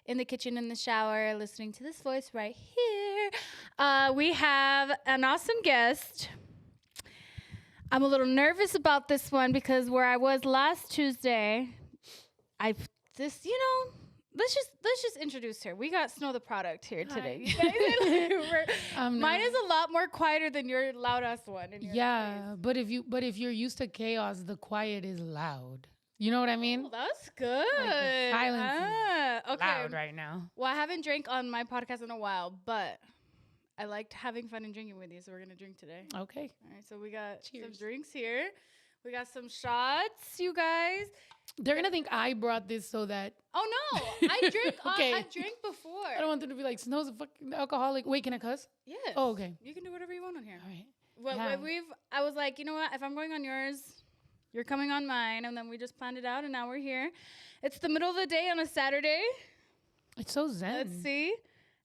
in the kitchen, in the shower, listening to this voice right here. We have an awesome guest. I'm a little nervous about this one because where I was last Tuesday, let's just introduce her. We got SnowThaProduct here today. You guys, mine is a lot more quieter than your loud ass one. Yeah, but if you're used to chaos, the quiet is loud. You know what I mean? Oh, that's good. Like the silence is okay. loud right now. Well, I haven't drank on my podcast in a while, but I liked having fun and drinking with you, so we're gonna drink today. Okay. All right, so we got Cheers. some drinks here. We got some shots, you guys. They're gonna think I brought this so that. Oh no, I drink. Okay. I drank before. I don't want them to be like, Snow's a fucking alcoholic. Wait, can I cuss? Yes. Oh, okay. You can do whatever you want on here. All right. Well, Yeah. I was like, you know what? If I'm going on yours, you're coming on mine, and then we just planned it out, and now we're here. It's the middle of the day on a Saturday. It's so zen. Let's see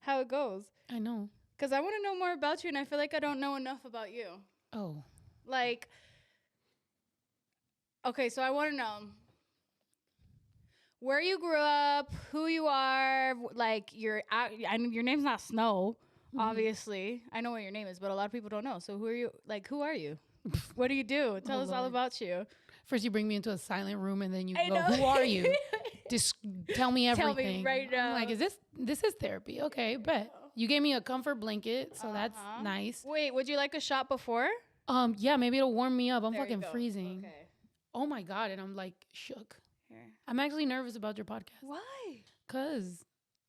how it goes. I know. Because I want to know more about you, and I feel like I don't know enough about you. Oh. Like, okay, so I want to know where you grew up, who you are, like your name's not Snow, obviously. I know what your name is, but a lot of people don't know. So who are you? Like, who are you? What do you do? Tell us all about you. First, you bring me into a silent room, and then you I go, know. "Who are you? Just tell me everything." Tell me right now. I'm like, this is therapy? Okay, bet. You gave me a comfort blanket, so that's nice. Wait, would you like a shot before? Yeah, maybe it'll warm me up. I'm There you fucking go. freezing. Okay. Oh my God, and I'm like shook. Here. I'm actually nervous about your podcast. Why? Cause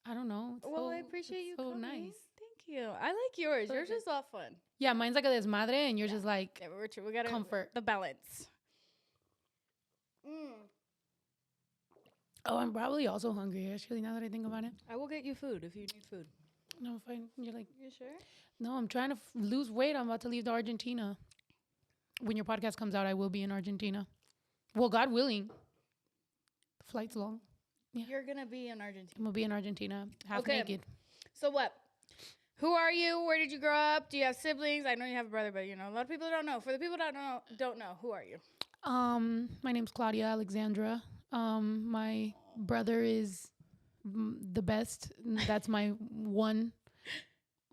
I don't know. Well, I appreciate you so coming. nice. Thank you. I like yours. So Yours good. is a lot of fun. Yeah, mine's like a desmadre, and yours is like Yeah, we're true. We got comfort. the balance. Oh, I'm probably also hungry. Actually, now that I think about it. I will get you food if you need food. No, fine. You're like, You sure? no, I'm trying to lose weight. I'm about to leave to Argentina. When your podcast comes out, I will be in Argentina. Well, God willing. The flight's long. Yeah. You're gonna be in Argentina. I'm gonna be in Argentina, half Okay. naked. So what? Who are you? Where did you grow up? Do you have siblings? I know you have a brother, but you know a lot of people don't know. For the people that don't know, who are you? My name's Claudia Alexandra. My brother is the best. That's my one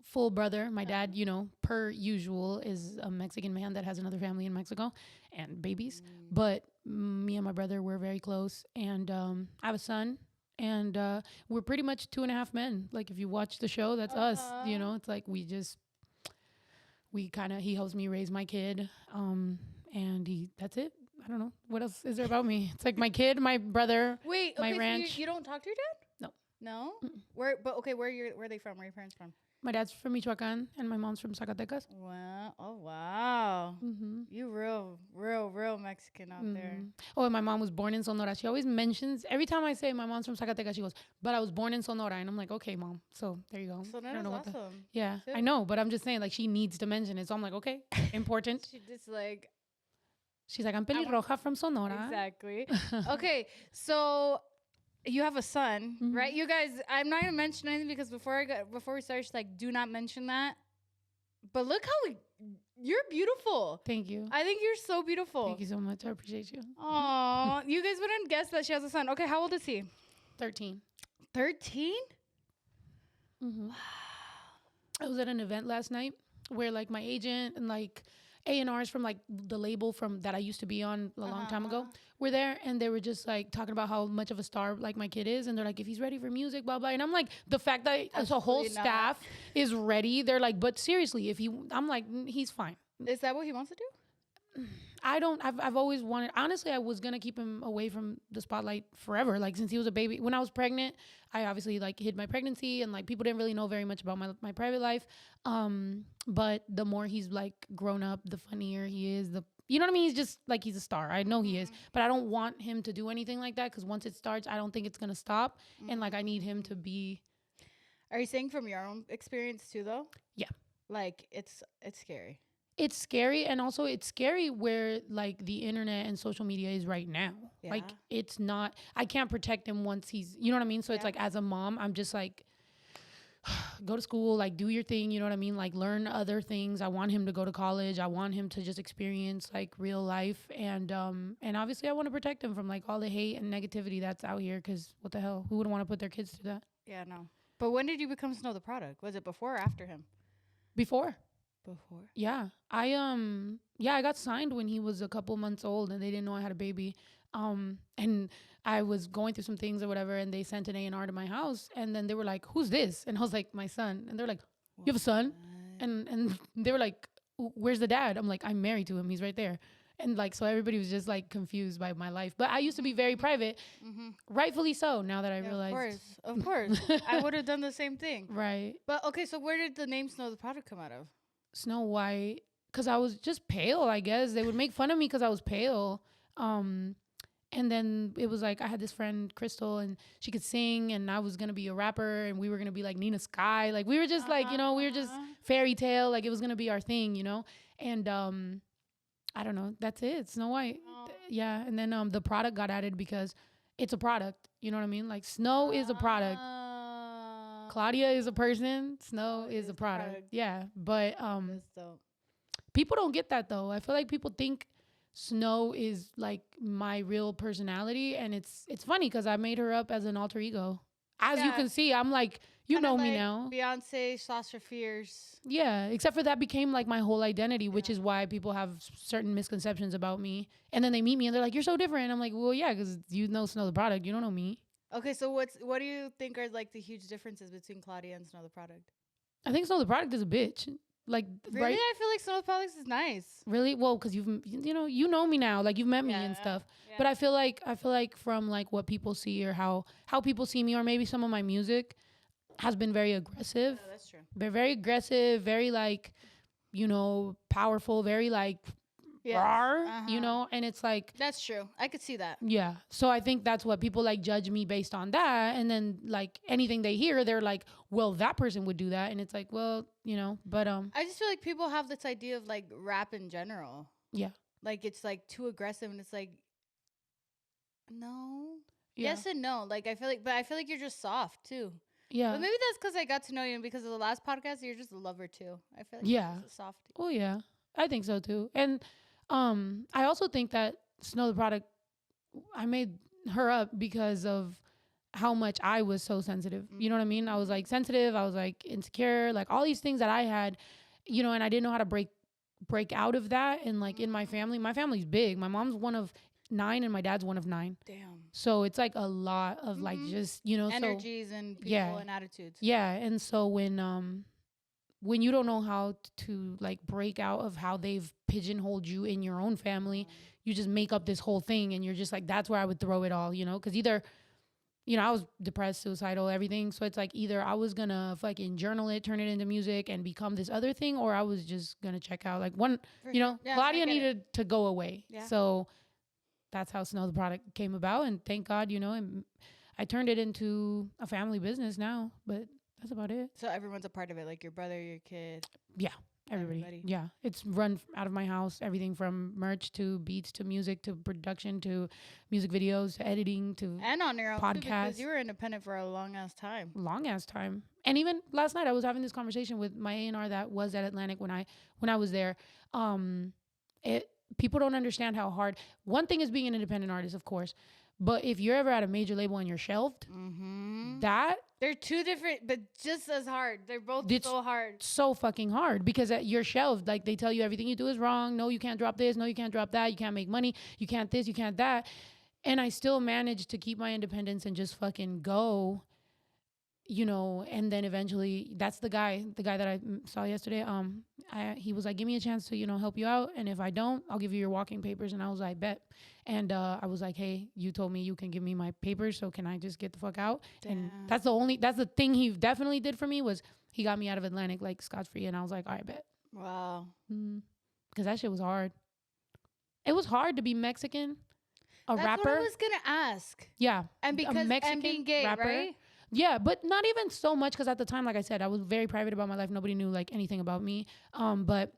full brother. My dad, you know, per usual, is a Mexican man that has another family in Mexico and babies. But me and my brother, we're very close. And I have a son. And we're pretty much 2.5 men. Like, if you watch the show, that's us. You know, it's like he helps me raise my kid. And that's it. I don't know. What else is there about me? It's like my kid, my brother, Wait, my okay, ranch. So you don't talk to your dad? No. No? Where are they from? Where are your parents from? My dad's from Michoacan and my mom's from Zacatecas. Wow. Oh wow. Mm-hmm. You real Mexican out there. Oh, and my mom was born in Sonora. She always mentions, every time I say my mom's from Zacatecas, she goes, but I was born in Sonora. And I'm like, okay, mom. So there you go. Sonora's awesome. Yeah, Too. I know. But I'm just saying, like, she needs to mention it. So I'm like, okay, important. She just like She's like, I'm pelirroja from Sonora. exactly. Okay, so you have a son, right? You guys, I'm not gonna mention anything because before we start, she's like, do not mention that. But look how you're beautiful. Thank you. I think you're so beautiful. Thank you so much. I appreciate you. Aw, you guys wouldn't guess that she has a son. Okay, how old is he? 13. 13? I was at an event last night where, like, my agent and, like, A&Rs from, like, the label from that I used to be on a long time ago were there, and they were just, like, talking about how much of a star, like, my kid is, and they're like, if he's ready for music, blah, blah, and I'm like, the fact that the whole staff is ready, they're like, but seriously, I'm like, he's fine. Is that what he wants to do? I've always wanted, honestly, I was going to keep him away from the spotlight forever. Like, since he was a baby, when I was pregnant, I obviously, like, hid my pregnancy, and, like, people didn't really know very much about my private life. But the more he's, like, grown up, the funnier he is, you know what I mean? He's just, like, he's a star. I know he is, but I don't want him to do anything like that. 'Cause once it starts, I don't think it's going to stop. And, like, I need him to be. Are you saying from your own experience too, though? Yeah. Like, it's scary. It's scary, and also it's scary where, like, the internet and social media is right now. Yeah. Like, it's not, I can't protect him once he's, you know what I mean? So it's like, as a mom, I'm just like, go to school, like, do your thing, you know what I mean? Like, learn other things. I want him to go to college. I want him to just experience, like, real life. And obviously I want to protect him from, like, all the hate and negativity that's out here, because what the hell? Who would want to put their kids through that? Yeah, no. But when did you become SnowThaProduct? Was it before or after him? Before. Before. Yeah. I got signed when he was a couple months old and they didn't know I had a baby. And I was going through some things or whatever, and they sent an A&R to my house, and then they were like, "Who's this?" And I was like, "My son." And they're like, "You have a son?" And they were like, "Where's the dad?" I'm like, "I'm married to him. He's right there." And like, so everybody was just like confused by my life. But I used to be very private, rightfully so. Now that I realized, of course, I would have done the same thing. right? But okay, so where did the name SnowThaProduct come out of? Snow White, because I was just pale. I guess they would make fun of me because I was pale. And then it was like I had this friend Crystal, and she could sing, and I was gonna be a rapper, and we were gonna be like Nina Sky, like we were just like, you know, we were just fairy tale, like it was gonna be our thing, you know. And I don't know, that's it, Snow White. Yeah. And then the product got added because it's a product, you know what I mean? Like Snow is a product, Claudia is a person, Snow is a product. Yeah. But people don't get that though. I feel like people think Snow is like my real personality, and it's funny because I made her up as an alter ego. As you can see, I'm like, you know me now. Beyonce, Sasha Fierce. Yeah, except for that became like my whole identity, which is why people have certain misconceptions about me. And then they meet me and they're like, "You're so different." I'm like, "Well, yeah, because you know SnowThaProduct. You don't know me." Okay, so what do you think are like the huge differences between Claudia and SnowThaProduct? I think SnowThaProduct is a bitch. Like, really, right? I feel like SnowThaProduct is nice. Really? Well, because you know me now. Like you've met me and stuff. Yeah. But I feel like from like what people see or how people see me, or maybe some of my music has been very aggressive. Yeah, that's true. They're very aggressive, very like, you know, powerful, very like, rawr, you know, and it's like, that's true. I could see that. Yeah. So I think that's what people like judge me based on that. And then like anything they hear, they're like, well, that person would do that. And it's like, well, you know, but I just feel like people have this idea of like rap in general. Yeah. Like it's like too aggressive, and it's like, no. Yeah. Yes and no. Like I feel like you're just soft too. Yeah. But maybe that's because I got to know you, and because of the last podcast, you're just a lover too. I feel like you're just a softie. Oh yeah. I think so too. And I also think that SnowThaProduct, I made her up because of how much I was so sensitive. You know what I mean? I was like sensitive. I was like insecure, like all these things that I had, you know, and I didn't know how to break out of that. And like in my family's big. My mom's one of 9 and my dad's one of 9. Damn. So it's like a lot of like just, you know, energies and people and attitudes. Yeah. And so when you don't know how to like break out of how they've pigeonholed you in your own family, you just make up this whole thing, and you're just like, that's where I would throw it all, you know? Because either, you know, I was depressed, suicidal, everything. So it's like either I was gonna fucking journal it, turn it into music, and become this other thing, or I was just gonna check out. Like you know, Claudia needed to go away. Yeah. So that's how SnowThaProduct came about, and thank God, you know, and I turned it into a family business now. But that's about it. So everyone's a part of it, like your brother, your kid. Yeah, everybody. Yeah, it's run out of my house. Everything from merch to beats to music to production to music videos to editing to and on your own podcasts. Too, because you were independent for a long ass time. And even last night I was having this conversation with my A&R that was at Atlantic when I was there. People don't understand how hard. One thing is being an independent artist, of course. But if you're ever at a major label and you're shelved, they're two different, but just as hard. They're both so hard. So fucking hard because you're shelved. Like they tell you everything you do is wrong. No, you can't drop this. No, you can't drop that. You can't make money. You can't this. You can't that. And I still managed to keep my independence and just fucking go, you know. And then eventually, that's the guy that I saw yesterday. He was like, give me a chance to, you know, help you out. And if I don't, I'll give you your walking papers. And I was like, bet. And I was like, hey, you told me you can give me my papers, so can I just get the fuck out? Damn. And that's the thing he definitely did for me was he got me out of Atlantic like scot-free. And I was like, all right, bet. Wow. Because that shit was hard. It was hard to be Mexican, rapper. That's what I was going to ask. Yeah. And because and being gay, rapper, right? Yeah, but not even so much because at the time, like I said, I was very private about my life. Nobody knew like anything about me. But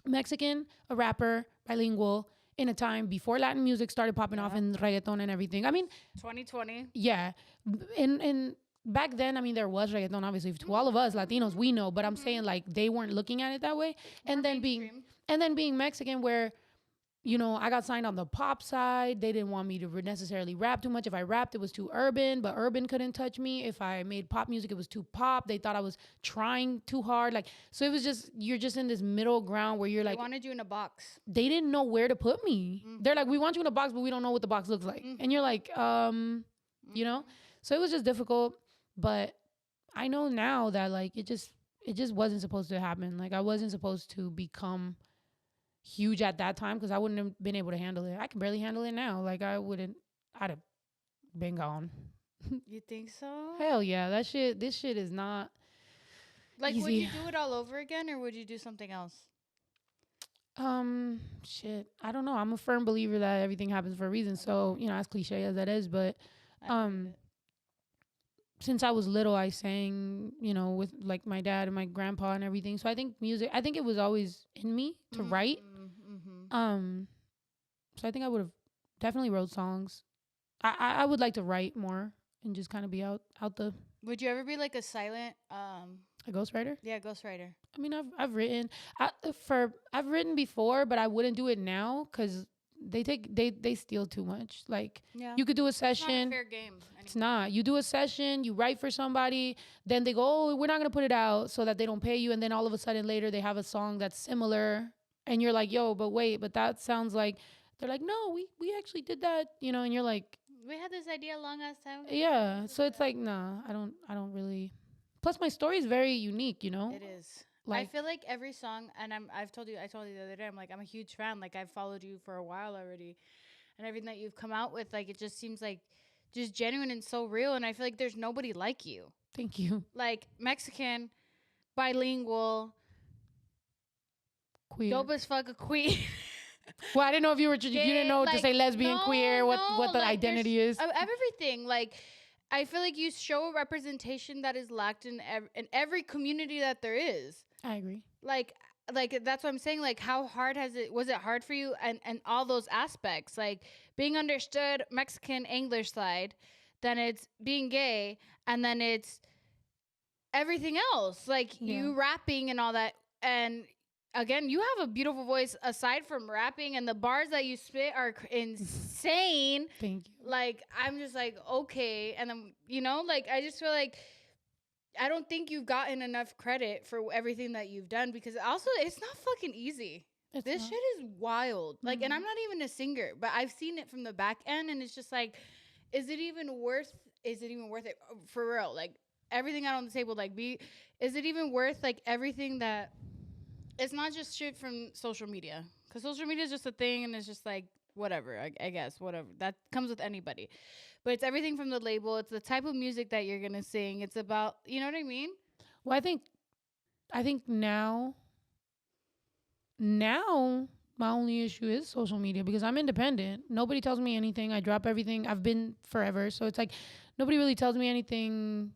Mexican, a rapper, bilingual, in a time before Latin music started popping off in reggaeton and everything. I mean, 2020. Yeah. And back then, I mean, there was reggaeton, obviously, to all of us Latinos, we know, but I'm saying like they weren't looking at it that way. And then being Mexican, where you know, I got signed on the pop side. They didn't want me to necessarily rap too much. If I rapped, it was too urban, but urban couldn't touch me. If I made pop music, it was too pop. They thought I was trying too hard. Like, so it was just, you're just in this middle ground where you're They like, wanted you in a box. they didn't know where to put me. They're like, we want you in a box, but we don't know what the box looks like. And you're like, you know? So it was just difficult. But I know now that like, it just wasn't supposed to happen. Like, I wasn't supposed to become huge at that time because I wouldn't have been able to handle it. I can barely handle it now. Like I'd have been gone. You think so? Hell yeah. This shit is not like easy. Would you do it all over again or would you do something else? Shit. I don't know. I'm a firm believer that everything happens for a reason. So, you know, as cliche as that is, but since I was little, I sang, you know, with like my dad and my grandpa and everything. So I think it was always in me to write. So I think I would have definitely wrote songs. I would like to write more and just kind of be out the. Would you ever be like a silent a ghostwriter? Yeah, ghostwriter. I mean, I've written I've written before, but I wouldn't do it now because they steal too much. Like you could do a session. It's not a fair game anymore. It's not. You do a session, you write for somebody, then they go, oh, we're not gonna put it out so that they don't pay you, and then all of a sudden later they have a song that's similar, and you're like, yo, but wait, but that sounds like. They're like, no, we actually did that, you know, and you're like, we had this idea a long ass time ago. Yeah, so it's like, nah, I don't really. Plus, my story is very unique, you know. It is. Like, I feel like every song, and I told you the other day, I'm a huge fan. Like, I've followed you for a while already, and everything that you've come out with, like, it just seems like just genuine and so real. And I feel like there's nobody like you. Thank you. Like Mexican, bilingual, queer, dope as fuck, a queen. Well, I didn't know if you didn't know to say lesbian, queer, what the like identity is. Everything. Like, I feel like you show a representation that is lacked in every community that there is. I agree. Like that's what I'm saying. Like, how hard was it hard for you and all those aspects? Like, being understood, Mexican, English side, then it's being gay, and then it's everything else. Like, you rapping and all that. And again, you have a beautiful voice aside from rapping, and the bars that you spit are insane. Thank you. Like, I'm just like, okay. And then, you know, like, I just feel like I don't think you've gotten enough credit for everything that you've done, because also it's not fucking easy. This shit is wild. Like, and I'm not even a singer, but I've seen it from the back end, and it's just like, is it even worth it for real? Like, everything out on the table, like, is it even worth like everything that? It's not just shit from social media, because social media is just a thing, and it's just like whatever. I guess whatever that comes with anybody, but it's everything from the label. It's the type of music that you're gonna sing. It's about, you know what I mean? Well, I think now my only issue is social media, because I'm independent. Nobody tells me anything. I drop everything. I've been forever, so it's like nobody really tells me anything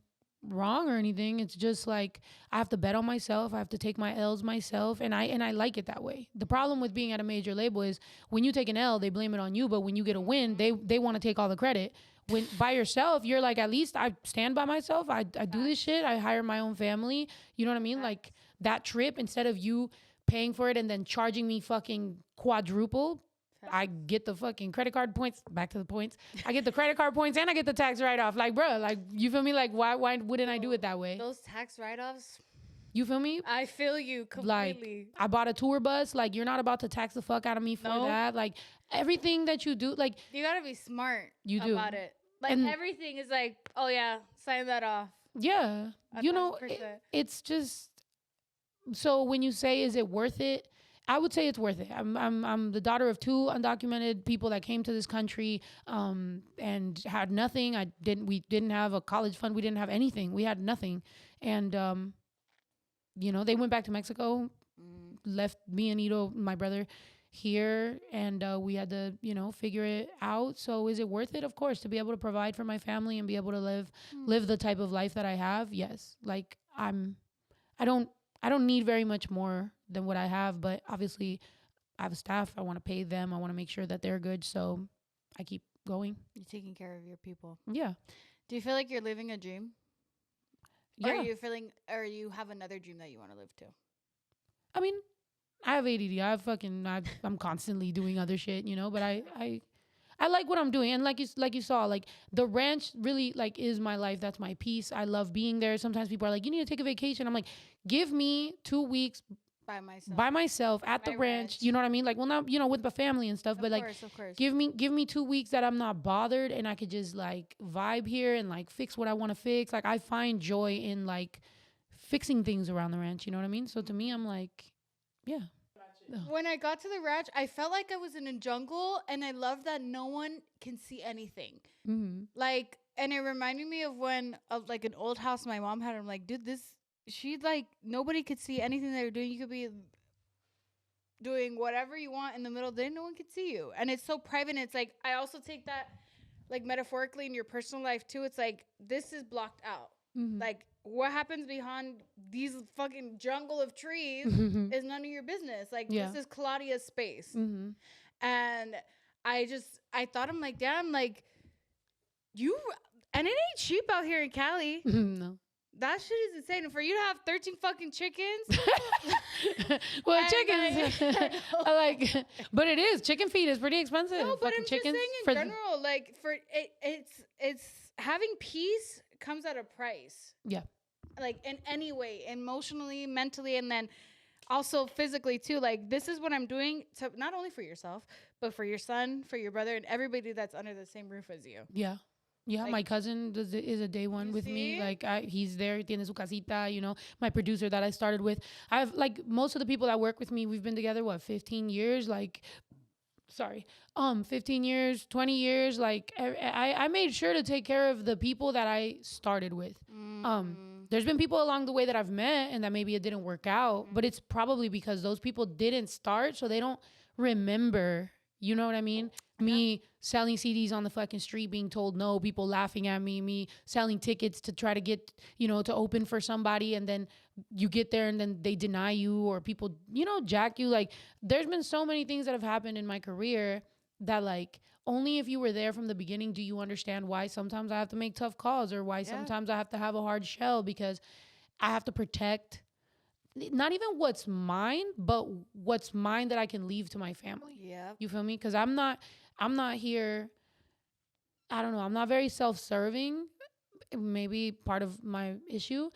wrong or anything. It's just like I have to bet on myself. I have to take my L's myself, and I like it that way. The problem with being at a major label is when you take an L, they blame it on you, but when you get a win, they want to take all the credit. When by yourself, you're like, at least I stand by myself. I do this shit. I hire my own family. You know what I mean? Like, that trip, instead of you paying for it and then charging me fucking quadruple, I get the fucking credit card points. Back to the points. I get the credit card points and I get the tax write-off. Like, bro, like, you feel me? Like, why wouldn't I do it that way? Those tax write-offs. You feel me? I feel you completely. Like, I bought a tour bus. Like, you're not about to tax the fuck out of me for that. Like, everything that you do, like, you gotta be smart about it. Like, and everything is like, oh yeah, sign that off. Yeah. You know, it's just, so when you say, is it worth it? I would say it's worth it. I'm the daughter of 2 undocumented people that came to this country and had nothing. We didn't have a college fund. We didn't have anything. We had nothing. And you know, they went back to Mexico, left me and Ito, my brother, here, and we had to, you know, figure it out. So is it worth it? Of course, to be able to provide for my family and be able to live the type of life that I have. Yes. Like, I don't need very much more than what I have, but obviously I have a staff. I want to pay them. I want to make sure that they're good. So I keep going. You're taking care of your people. Yeah. Do you feel like you're living a dream? Yeah. Or you have another dream that you want to live to? I mean, I have ADD. I'm constantly doing other shit, you know, but I like what I'm doing. And like you saw, like the ranch really like is my life. That's my peace. I love being there. Sometimes people are like, you need to take a vacation. I'm like, give me 2 weeks by myself at the ranch. You know what I mean? Like, well, not, you know, with my family and stuff, but like, of course. give me 2 weeks that I'm not bothered and I could just like vibe here and like fix what I want to fix. Like I find joy in like fixing things around the ranch. You know what I mean? So to me, I'm like, yeah. When I got to the ranch, I felt like I was in a jungle, and I love that no one can see anything. Mm-hmm. Like, and it reminded me of like an old house my mom had. I'm like, dude, she like, nobody could see anything that you're doing. You could be doing whatever you want in the middle of the day. No one could see you. And it's so private. And it's like, I also take that like metaphorically in your personal life too. It's like, this is blocked out. Mm-hmm. Like, what happens behind these fucking jungle of trees is none of your business. Like, this is Claudia's space. Mm-hmm. And I thought, I'm like, damn, like, and it ain't cheap out here in Cali. No. That shit is insane. And for you to have 13 fucking chickens. Well, chickens. I like, but it is. Chicken feed is pretty expensive. No, but I'm just saying in general, like, it's having peace comes at a price. Yeah. Like in any way, emotionally, mentally, and then also physically too. Like, this is what I'm doing to not only for yourself, but for your son, for your brother, and everybody that's under the same roof as you. Yeah. Yeah, like, my cousin is a day one with me. Like, he's there, tiene su casita, you know. My producer that I started with. I've, like, most of the people that work with me, we've been together, 15 years? Like, 15 years, 20 years. Like, I made sure to take care of the people that I started with. There's been people along the way that I've met and that maybe it didn't work out, but it's probably because those people didn't start, so they don't remember. You know what I mean? Me selling CDs on the fucking street, being told no, people laughing at me selling tickets to try to get, you know, to open for somebody, and then you get there and then they deny you, or people, you know, jack you. Like, there's been so many things that have happened in my career that, like, only if you were there from the beginning do you understand why sometimes I have to make tough calls, or why sometimes I have to have a hard shell, because I have to protect not even what's mine, but what's mine that I can leave to my family. Yeah. You feel me? Because I'm not here, I don't know, I'm not very self-serving. Maybe part of my issue.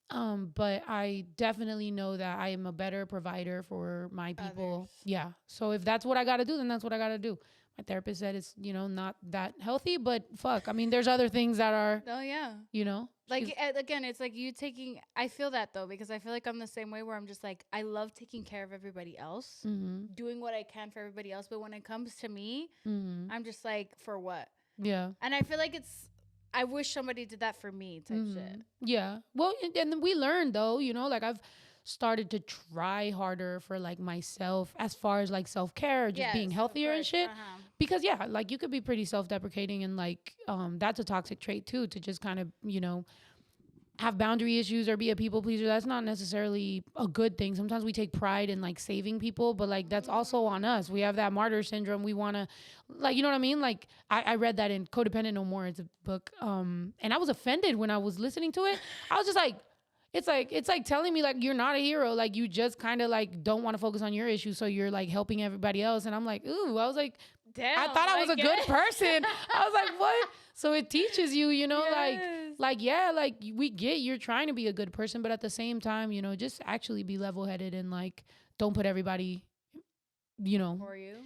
But I definitely know that I am a better provider for my people. Others. Yeah. So if that's what I got to do, then that's what I got to do. My therapist said it's, you know, not that healthy, but fuck. I mean, there's other things that are, you know. Like, again, it's like you taking, I feel that though, because I feel like I'm the same way, where I'm just like, I love taking care of everybody else, doing what I can for everybody else. But when it comes to me, I'm just like, for what? Yeah. And I feel like I wish somebody did that for me type shit. Yeah. Well, and then we learned though, you know, like I've started to try harder for like myself as far as like self-care, just being healthier and shit. Because like you could be pretty self-deprecating, and like that's a toxic trait too, to just kind of, you know, have boundary issues or be a people pleaser. That's not necessarily a good thing. Sometimes we take pride in like saving people, but like that's also on us. We have that martyr syndrome. We want to, like, you know what I mean? Like I read that in Codependent No More. It's a book. And I was offended when I was listening to it. I was just like, it's like telling me like you're not a hero. Like you just kind of like don't want to focus on your issues, so you're like helping everybody else. And I'm like, ooh, I was like, damn, I thought I was a good person. I was like, what? So it teaches you, you know, like we get you're trying to be a good person, but at the same time, you know, just actually be level-headed and like don't put everybody, you know, for you.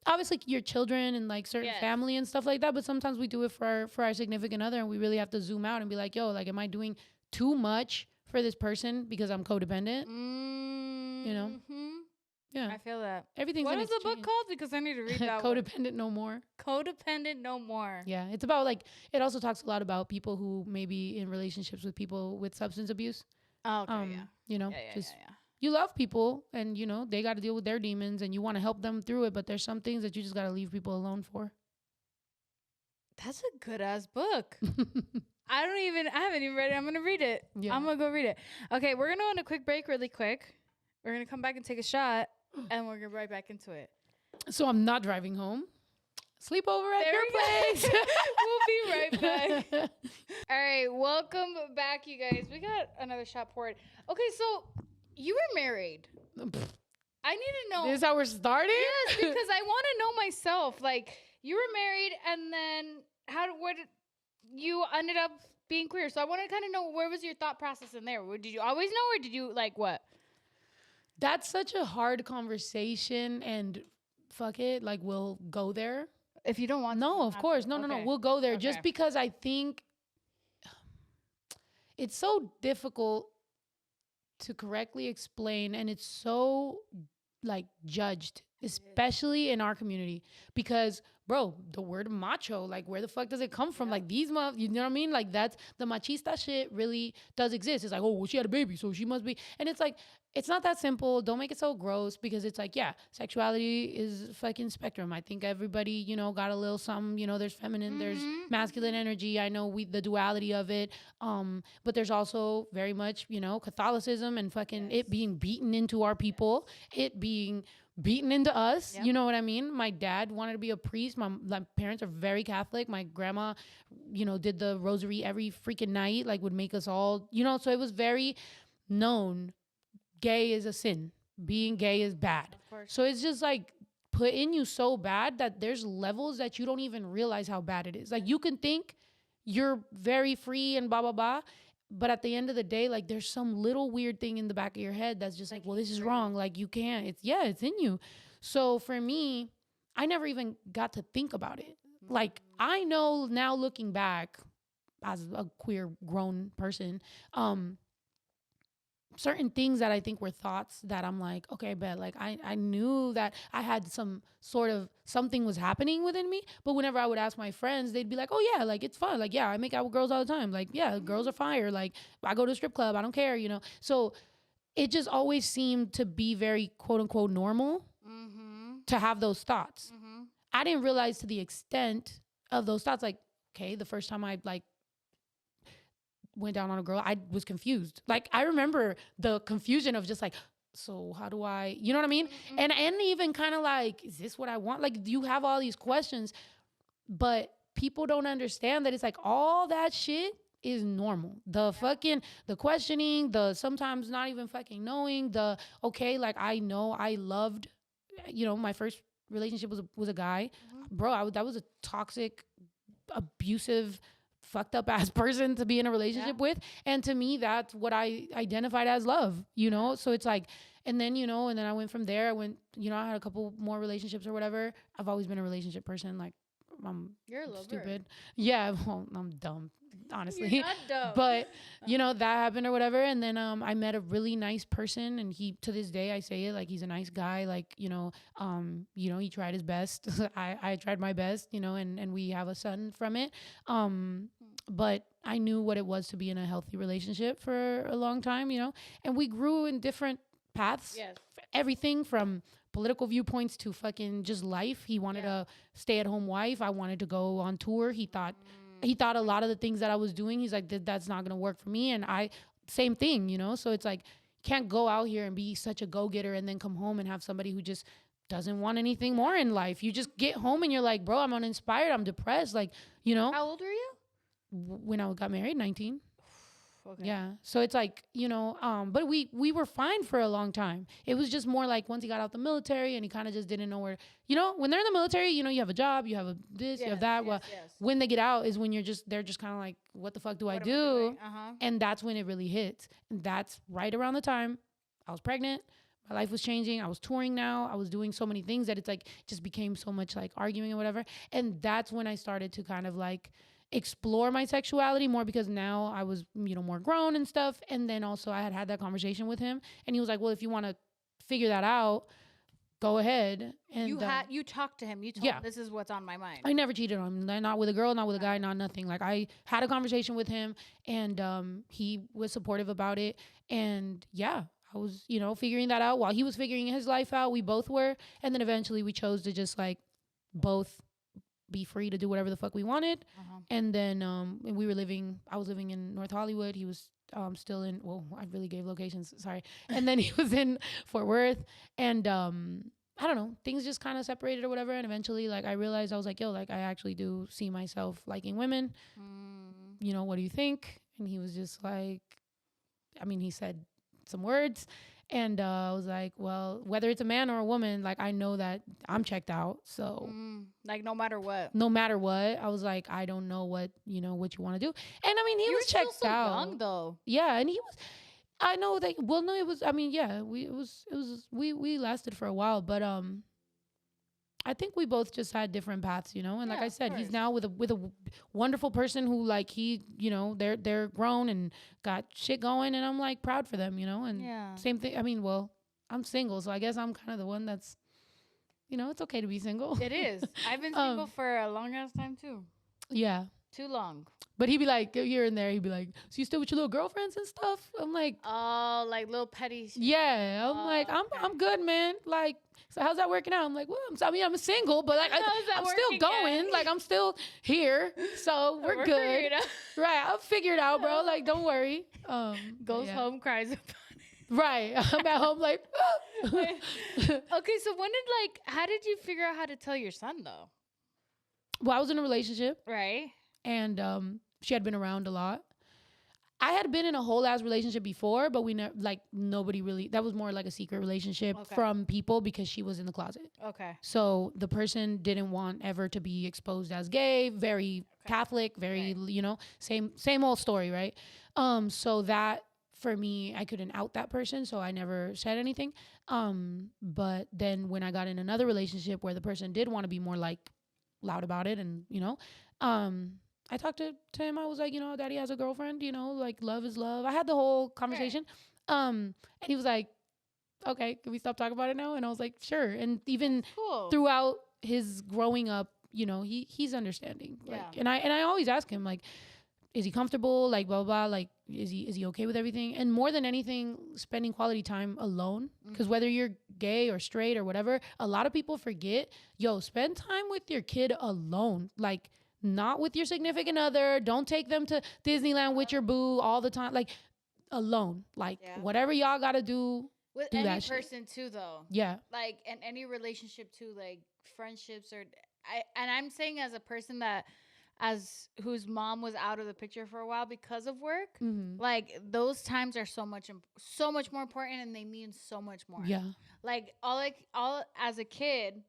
Obviously your children and like certain family and stuff like that, but sometimes we do it for our significant other, and we really have to zoom out and be like, yo, like, am I doing too much for this person because I'm codependent? You know? Yeah. I feel that. Everything's What is the book called? Because I need to read that Codependent No More. Codependent No More. Yeah. It's about like, it also talks a lot about people who may be in relationships with people with substance abuse. Oh, okay, You know, you love people, and, you know, they got to deal with their demons, and you want to help them through it, but there's some things that you just got to leave people alone for. That's a good ass book. I haven't even read it. I'm going to read it. Yeah. I'm going to go read it. Okay, we're going to go on a quick break really quick. We're going to come back and take a shot, and we're going to right back into it. So I'm not driving home. Sleepover at your place. We'll be right back. All right, welcome back, you guys. We got another shot poured. Okay, so you were married. I need to know. This is how we're starting? Yes, because I want to know myself. Like, you were married, and then what did you ended up being queer? So I want to kind of know, where was your thought process in there? Did you always know, or did you like what? That's such a hard conversation, and fuck it, like we'll go there. If you don't want to. No, of course. No, we'll go there just because I think it's so difficult to correctly explain, and it's so like judged, especially in our community, because bro, the word macho, like where the fuck does it come from? Like these you know what I mean? Like that's the machista shit really does exist. It's like, oh, well, she had a baby, so she must be, and it's like, it's not that simple. Don't make it so gross, because it's like, yeah, sexuality is a fucking spectrum. I think everybody, you know, got a little something, you know, there's feminine, there's masculine energy. I know the duality of it. But there's also very much, you know, Catholicism and fucking it being beaten into our people, it being beaten into us. You know what I mean? My dad wanted to be a priest. My parents are very Catholic. My grandma, you know, did the rosary every freaking night, like would make us all, you know, so it was very known. Gay is a sin. Being gay is bad. So it's just like put in you so bad that there's levels that you don't even realize how bad it is. Like you can think you're very free and blah, blah, blah. But at the end of the day, like there's some little weird thing in the back of your head that's just like, well, this is wrong. Like you can't, it's in you. So for me, I never even got to think about it. Like I know now looking back as a queer grown person, certain things that I think were thoughts that I'm like, okay, but like I knew that I had some sort of something was happening within me. But whenever I would ask my friends, they'd be like, oh yeah, like it's fun. Like, yeah, I make out with girls all the time. Like, yeah, girls are fire. Like I go to a strip club. I don't care, you know? So it just always seemed to be very quote unquote normal to have those thoughts. I didn't realize to the extent of those thoughts. Like, okay, the first time I like went down on a girl, I was confused. Like I remember the confusion of just like, so how do I, you know what I mean? And even kind of like, is this what I want? Like you have all these questions, but people don't understand that it's like all that shit is normal. The fucking, the questioning, the sometimes not even fucking knowing, the, okay, like I know I loved, you know, my first relationship was a guy. Bro, that was a toxic, abusive, fucked up ass person to be in a relationship with. And to me, that's what I identified as love, you know? So it's like, and then, you know, and then I went from there. I went, you know, I had a couple more relationships or whatever. I've always been a relationship person. Like, You're a lover. Stupid. Yeah, well, I'm dumb, honestly. You're not dumb. But, you know, that happened or whatever. And then I met a really nice person, and he, to this day, I say it, like, he's a nice guy. Like, you know, he tried his best. I tried my best, you know, and we have a son from it. But I knew what it was to be in a healthy relationship for a long time, you know, and we grew in different paths. Yes. Everything from political viewpoints to fucking just life. He wanted a stay-at-home wife. I wanted to go on tour. He thought a lot of the things that I was doing, he's like, that's not gonna work for me. And same thing, you know. So it's like, can't go out here and be such a go-getter and then come home and have somebody who just doesn't want anything more in life. You just get home and you're like, bro, I'm uninspired. I'm depressed. Like, you know. How old were you? When I got married, 19. Okay. Yeah. So it's like, you know, but we were fine for a long time. It was just more like once he got out the military and he kind of just didn't know where, you know, when they're in the military, you know, you have a job, you have a this, you have that. Well, when they get out is when they're just kind of like, what the fuck do I do? And that's when it really hits. And that's right around the time I was pregnant. My life was changing. I was touring now. I was doing so many things that it's like, just became so much like arguing and whatever. And that's when I started to kind of like explore my sexuality more, because now I was, you know, more grown and stuff. And then also I had that conversation with him, and he was like, well, if you want to figure that out, go ahead. And you talked to him. You told him, this is what's on my mind. I never cheated on him. Not with a girl, not with a guy, not nothing. Like I had a conversation with him, and he was supportive about it. And yeah, I was, you know, figuring that out while he was figuring his life out. We both were. And then eventually we chose to just like both be free to do whatever the fuck we wanted. And then I was living in North Hollywood. He was still in, well, I really gave locations, sorry. And then he was in Fort Worth. And I don't know, things just kind of separated or whatever. And eventually, like, I realized, I was like, yo, like, I actually do see myself liking women. You know, what do you think? And he was just like, I mean, he said some words. And I was like, well, whether it's a man or a woman, like I know that I'm checked out. So like no matter what. no matter what, I was like, I don't know what you want to do. And I mean, he You was were still checked so out. young though. Yeah, and he was. I know that. Well, no, it was. I mean, yeah, we lasted for a while, but I think we both just had different paths, And like I said, he's now with a wonderful person who like they're grown and got shit going, and I'm like proud for them, And same thing. I mean, well, I'm single, so I guess I'm kind of the one that's, it's okay to be single. It is. I've been single for a long ass time too. Yeah. Too long. But he'd be like, here and there, he'd be like, so you still with your little girlfriends and stuff? I'm like, oh, like little petty shit. Yeah. I'm like, I'm good, man. Like, so how's that working out? I'm like, well, I'm single, but like, I'm still going. Like, I'm still here. So we're good. Right. I'll figure it out, bro. Like, don't worry. Goes home, cries about it. Right. I'm at home like, okay, so how did you figure out how to tell your son though? Well, I was in a relationship. Right. And she had been around a lot. I had been in a whole ass relationship before, but nobody really, that was more like a secret relationship from people because she was in the closet. Okay. So the person didn't want ever to be exposed as gay, very Catholic, very, same old story, right? So that for me, I couldn't out that person, so I never said anything. But then when I got in another relationship where the person did want to be more like loud about it and, I talked to him. I was like, Daddy has a girlfriend, like love is love. I had the whole conversation. And he was like, okay, can we stop talking about it now? And I was like, sure. And even throughout his growing up, he's understanding. Like, and I always ask him, like, is he comfortable? Like, blah, blah, blah. Like, is he okay with everything? And more than anything, spending quality time alone. Because whether you're gay or straight or whatever, a lot of people forget, spend time with your kid alone. Like, not with your significant other. Don't take them to Disneyland with your boo all the time. Like, alone. Like, whatever y'all got to do. With do any that person too, though. Yeah. Like, in any relationship too, like friendships I'm saying as a person whose mom was out of the picture for a while because of work, like those times are so much more important and they mean so much more. Yeah. Like all as a kid,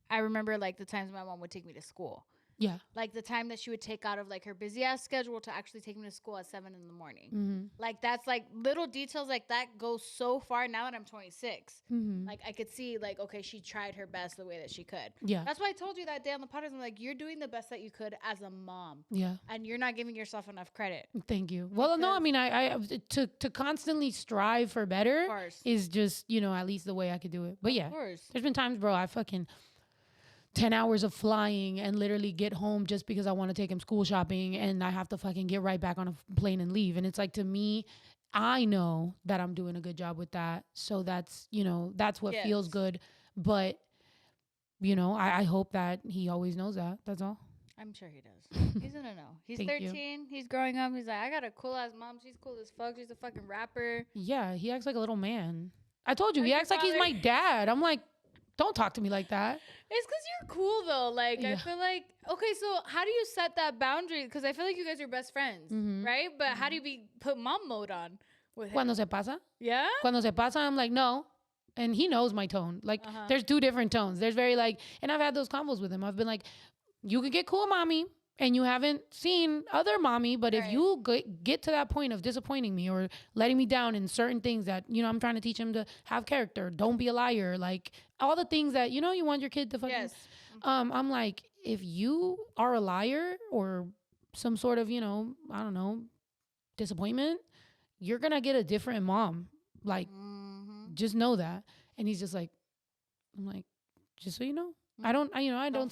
I remember like the times my mom would take me to school. Yeah. Like the time that she would take out of like her busy ass schedule to actually take me to school at 7 a.m. Like that's like little details like that go so far now that I'm 26. Like I could see like, okay, she tried her best the way that she could. Yeah. That's why I told you that day on the podcast. I'm like, you're doing the best that you could as a mom. Yeah. And you're not giving yourself enough credit. Thank you. Well, no, I mean, I to constantly strive for better is just, at least the way I could do it. But yeah, there's been times, bro, I fucking 10 hours of flying and literally get home just because I want to take him school shopping and I have to fucking get right back on a plane and leave. And it's like, to me, I know that I'm doing a good job with that. So that's, that's what feels good. But, I hope that he always knows that. That's all. I'm sure he does. He's gonna know. He's 13. He's growing up. He's like, I got a cool ass mom. She's cool as fuck. She's a fucking rapper. Yeah, he acts like a little man. I told you, he acts like he's my dad. I'm like, don't talk to me like that. It's because you're cool, though. Like, I feel like, okay, so how do you set that boundary? Because I feel like you guys are best friends, right? But how do you put mom mode on with him? Cuando se pasa? Yeah? Cuando se pasa, I'm like, no. And he knows my tone. Like, there's two different tones. There's very like, and I've had those combos with him. I've been like, you can get cool, mommy, and you haven't seen other mommy, but if you get to that point of disappointing me or letting me down in certain things that, I'm trying to teach him to have character, don't be a liar, like all the things that, you want your kid to fucking, I'm like, if you are a liar or some sort of, I don't know, disappointment, you're going to get a different mom. Like, just know that. And he's just like, I'm like, just so you know. I don't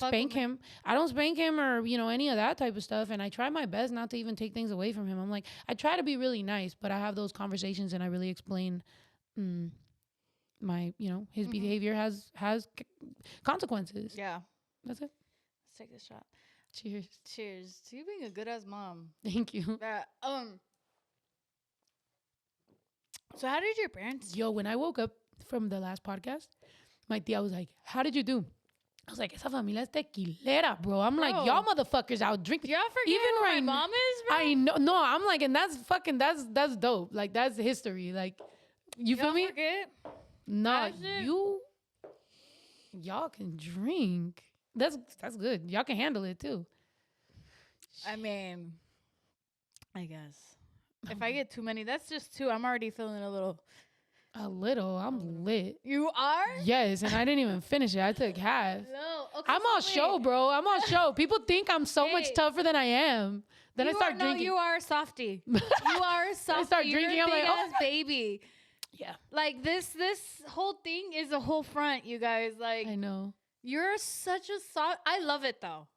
spank him. I don't spank him or, any of that type of stuff. And I try my best not to even take things away from him. I'm like, I try to be really nice, but I have those conversations and I really explain my, his behavior has consequences. Yeah. That's it. Let's take this shot. Cheers. Cheers to you being a good ass mom. Thank you. So how did your parents? Yo, when I woke up from the last podcast, my tia was like, how did you do? I was like, esa familia es tequilera, bro. I'm like, y'all motherfuckers out drinking. Y'all forget who my mom is, bro? I know. No, I'm like, and that's dope. Like, that's history. Like, You feel me? Forget? No, Imagine. y'all can drink. That's good. Y'all can handle it too. I mean, I guess. If I get too many, that's just two. I'm already feeling a little. I'm lit. You are? Yes, and I didn't even finish it. I took half. No. Okay. I'm on show, bro. I'm on show. People think I'm so much Hey. tougher than I am. Then I You start are, drinking. No, you are a softie. You are a softie. I start drinking. You're a I'm like, big oh ass baby. Yeah. Like this whole thing is a whole front, you guys. Like I know. you're such a soft. I love it though.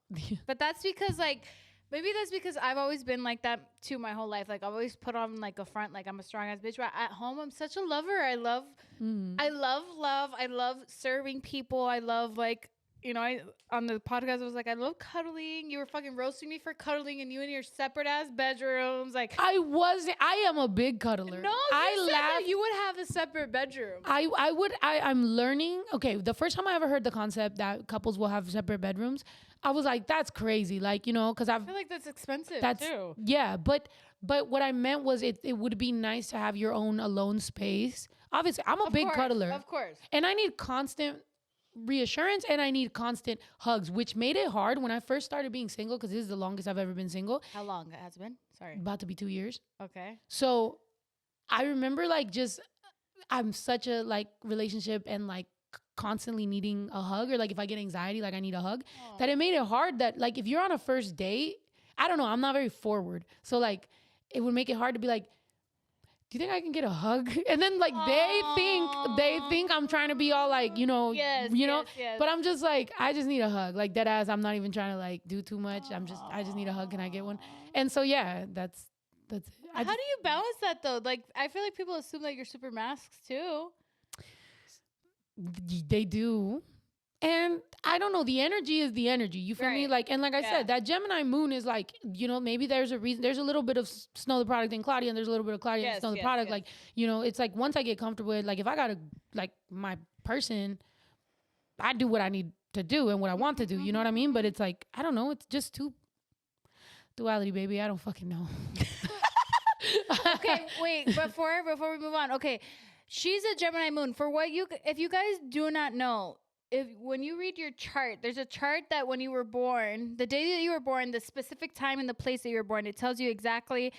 But that's because like maybe that's because I've always been like that too my whole life. Like I've always put on like a front, like I'm a strong ass bitch. But at home, I'm such a lover. I love love. I love serving people. I love like, you know, I on the podcast I was like, I love cuddling. You were fucking roasting me for cuddling, and you in your separate ass bedrooms. Like I am a big cuddler. no, I you said that laugh. you would have a separate bedroom. I'm learning. Okay, the first time I ever heard the concept that couples will have separate bedrooms, I was like, that's crazy. Like, you know, because I feel like that's expensive too. Yeah, but what I meant was it would be nice to have your own alone space. Obviously, I'm a big cuddler. Of course. And I need constant reassurance and I need constant hugs, which made it hard when I first started being single, because this is the longest I've ever been single. How long it has been? Sorry. About to be 2 years. Okay. So I remember like just I'm such a like relationship and like constantly needing a hug, or like if I get anxiety, like I need a hug, that it made it hard that like if you're on a first date, I don't know, I'm not very forward. So like it would make it hard to be like, do you think I can get a hug? And then like they think I'm trying to be all like, you know, Yes. but I'm just like, I just need a hug. Like dead ass, I'm not even trying to like do too much. I just need a hug. Can I get one? And so yeah, that's it. How do you balance that though? Like I feel like people assume that you're super masks too. They do. And I don't know, the energy is the energy. You feel me? Like, and like I said, that Gemini moon is like, you know, maybe there's a reason. There's a little bit of Snow the Product in Claudia, and there's a little bit of Claudia and Snow the Product. Like, you know, it's like once I get comfortable with, like, if I got to, like, my person, I do what I need to do and what I want to do. You know what I mean? But it's like, I don't know. It's just too duality, baby. I don't fucking know. Okay, wait, before we move on. Okay, she's a Gemini moon. For what if you guys do not know, when you read your chart, there's a chart that when you were born, the day that you were born, the specific time and the place that you were born, it tells you exactly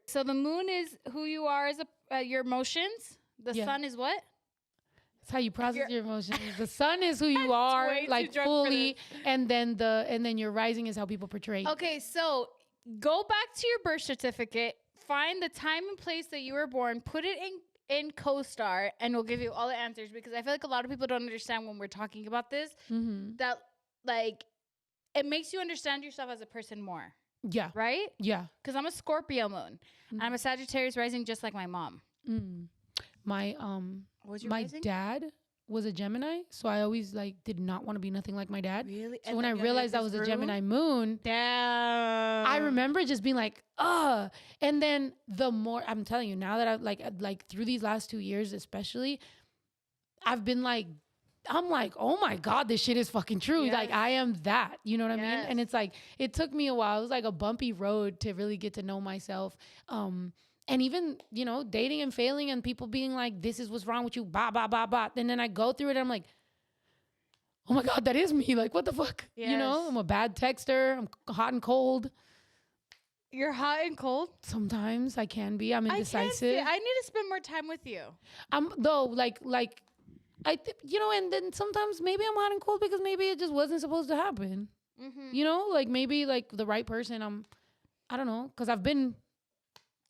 so the moon is who you are as your emotions. The sun is what? It's how you process your emotions. The sun is who you are, like fully, and then your rising is how people portray. Okay, so go back to your birth certificate, find the time and place that you were born, put it in CoStar, and we'll give you all the answers, because I feel like a lot of people don't understand when we're talking about this, that like it makes you understand yourself as a person more. Yeah. Right? Yeah. Because I'm a Scorpio moon. And I'm a Sagittarius rising, just like my mom. My dad was a Gemini, so I always like did not want to be nothing like my dad. Really? So when I realized I was a Gemini moon, damn, I remember just being like, ugh. And then the more I'm telling you, now that I like through these last 2 years especially, I've been like, I'm like, oh my God, this shit is fucking true. Yes. Like I am that, you know what I mean? And it's like, it took me a while. It was like a bumpy road to really get to know myself. And even, you know, dating and failing and people being like, this is what's wrong with you, bah, bah, bah, bah. And then I go through it and I'm like, oh my God, that is me. Like, what the fuck? Yes. You know, I'm a bad texter. I'm hot and cold. You're hot and cold? Sometimes I can be. I'm indecisive. I need to spend more time with you. You know, and then sometimes maybe I'm hot and cold because maybe it just wasn't supposed to happen. You know, like maybe like the right person, I don't know, because I've been.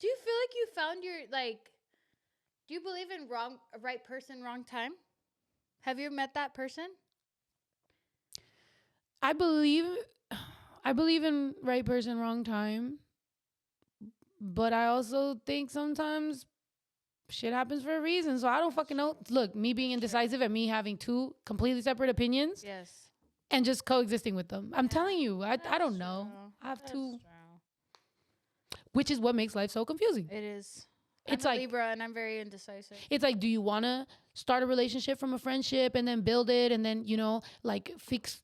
Do you feel like you found your, like, do you believe in right person, wrong time? Have you met that person? I believe in right person, wrong time. But I also think sometimes shit happens for a reason. So I don't fucking know. Look, me being indecisive and me having two completely separate opinions. Yes. And just coexisting with them. I'm telling you, I don't know. I have two. Which is what makes life so confusing. It is. It's I'm a like Libra and I'm very indecisive. It's like, do you want to start a relationship from a friendship and then build it and then, you know, like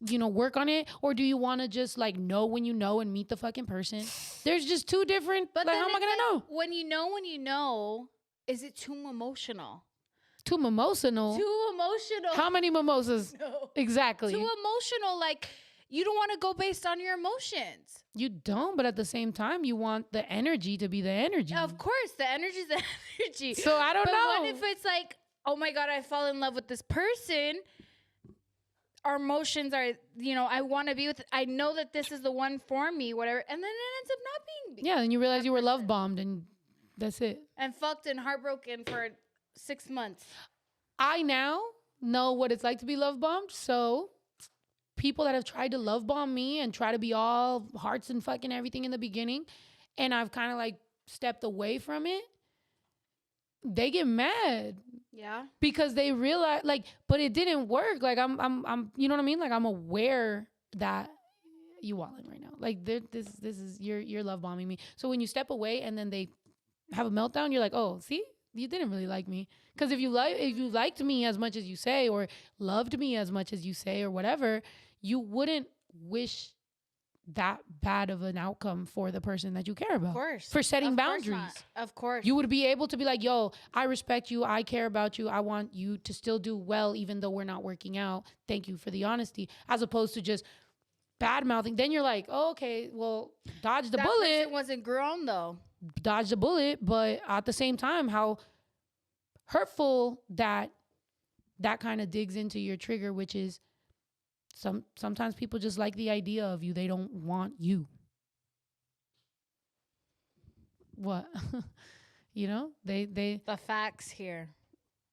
work on it? Or do you want to just like know when you know and meet the fucking person? There's just two different, but like, how am I going to know? When you know, is it too emotional? Too emotional. Too emotional. How many mimosas? No. Exactly. Too emotional. Like, you don't want to go based on your emotions. You don't, but at the same time, you want the energy to be the energy. Of course, the energy is the energy. So I don't know. But what if it's like, oh my God, I fall in love with this person. Our emotions are, I want to be with, I know that this is the one for me, whatever. And then it ends up not being. Yeah, and you realize you were love bombed and that's it. And fucked and heartbroken for 6 months. I now know what it's like to be love bombed. So people that have tried to love bomb me and try to be all hearts and fucking everything in the beginning, and I've kind of like stepped away from it, they get mad. Yeah. Because they realize, like, but it didn't work. Like, I'm, you know what I mean? Like, I'm aware that you walling right now. Like, this is you're love bombing me. So when you step away and then they have a meltdown, you're like, oh, see, you didn't really like me. Because if you liked me as much as you say, or loved me as much as you say, or whatever, you wouldn't wish that bad of an outcome for the person that you care about. Of course. For setting Of course boundaries. not. Of course. You would be able to be like, yo, I respect you. I care about you. I want you to still do well, even though we're not working out. Thank you for the honesty. As opposed to just bad mouthing. Then you're like, oh, okay, well, dodge the bullet. It wasn't grown though. Dodge the bullet. But at the same time, how hurtful that kind of digs into your trigger, which is sometimes people just like the idea of you. They don't want you. What? They The facts here.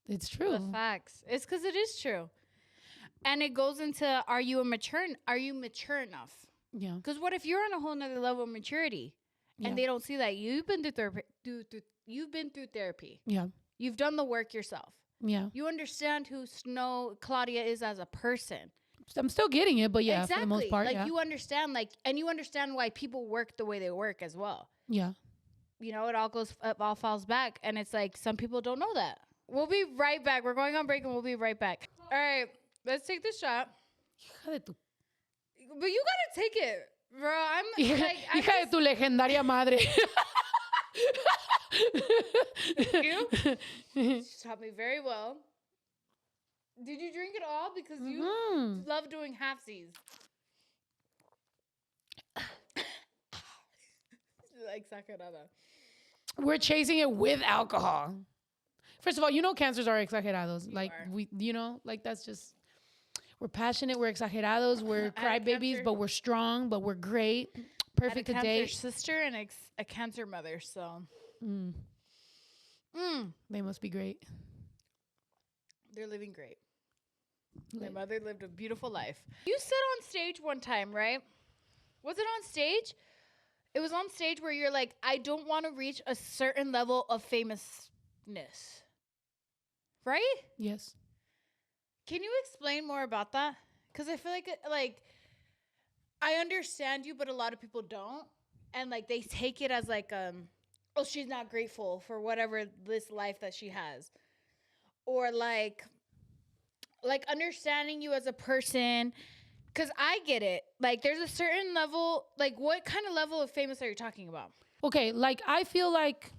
It's true. The facts. It's because it is true. And it goes into, are you mature enough? Yeah. Because what if you're on a whole nother level of maturity and they don't see that? You've been through therapy. You've been through therapy. Yeah. You've done the work yourself. Yeah. You understand who Claudia is as a person. I'm still getting it, but yeah, exactly. for the most part, you understand, and you understand why people work the way they work as well. Yeah. It all falls back, and it's like some people don't know that. We'll be right back. We're going on break, and we'll be right back. All right, let's take this shot. But you gotta take it, bro. I'm like, hija de tu legendaria madre. You taught me very well. Did you drink it all? Because you love doing halfsies. Like exagerada. We're chasing it with alcohol. First of all, cancers are exagerados. That's just, we're passionate, we're exagerados, we're crybabies, but we're strong, but we're great. Perfect to date. I had a cancer sister and a cancer mother, so. They must be great. They're living great. My mother lived a beautiful life. You said on stage one time, right? Was it on stage? It was on stage where you're like, I don't want to reach a certain level of famousness. Right? Yes. Can you explain more about that? Because I feel like I understand you, but a lot of people don't. And like they take it as like, oh, she's not grateful for whatever this life that she has. Or like understanding you as a person, because I get it. Like there's a certain level, like what kind of level of famous are you talking about? Okay, like I feel like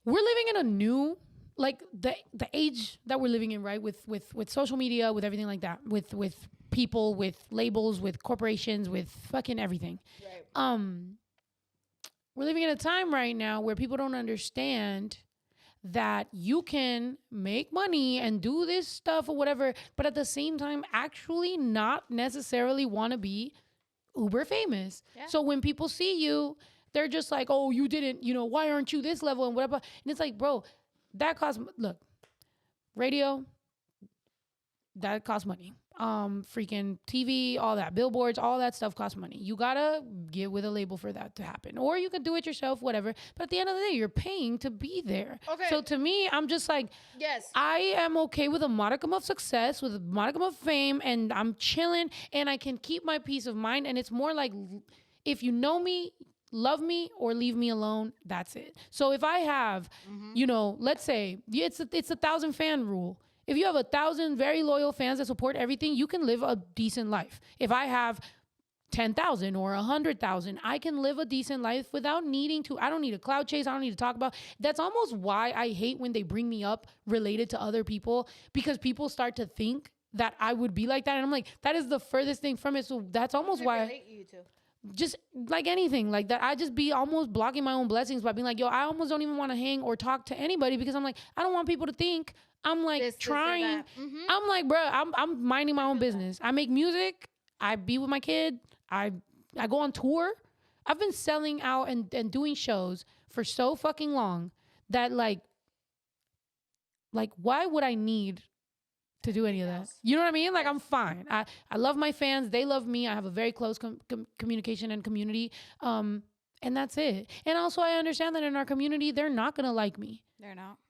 we're living in a new, like the age that we're living in, right? With social media, with everything like that, with people, with labels, with corporations, with fucking everything. Right. We're living in a time right now where people don't understand that you can make money and do this stuff or whatever, but at the same time, actually not necessarily want to be uber famous. Yeah. So when people see you, they're just like, oh, you didn't, why aren't you this level and whatever. And it's like, bro, that costs, look, radio, that costs money. Freaking TV, all that, billboards, all that stuff costs money. You gotta get with a label for that to happen, or you can do it yourself, whatever. But at the end of the day, you're paying to be there. Okay. So to me, I'm just like, yes, I am okay with a modicum of success, with a modicum of fame, and I'm chilling, and I can keep my peace of mind. And it's more like, if you know me, love me, or leave me alone. That's it. So if I have, let's say it's a 1,000 fan rule. If you have 1,000 very loyal fans that support everything, you can live a decent life. If I have 10,000 or 100,000. I can live a decent life without needing to. I don't need a cloud chase. I don't need to talk about. That's almost why I hate when they bring me up related to other people, because people start to think that I would be like that. And I'm like, that is the furthest thing from it. So that's almost why just like anything like that, I just be almost blocking my own blessings by being like, yo, I almost don't even want to hang or talk to anybody, because I'm like, I don't want people to think I'm like trying. I'm like, bro, I'm minding my own business. I make music. I be with my kid. I go on tour. I've been selling out and doing shows for so fucking long that like why would I need to do any of that? You know what I mean? Like, I'm fine. I love my fans. They love me. I have a very close communication and community. And that's it. And also I understand that in our community, they're not going to like me.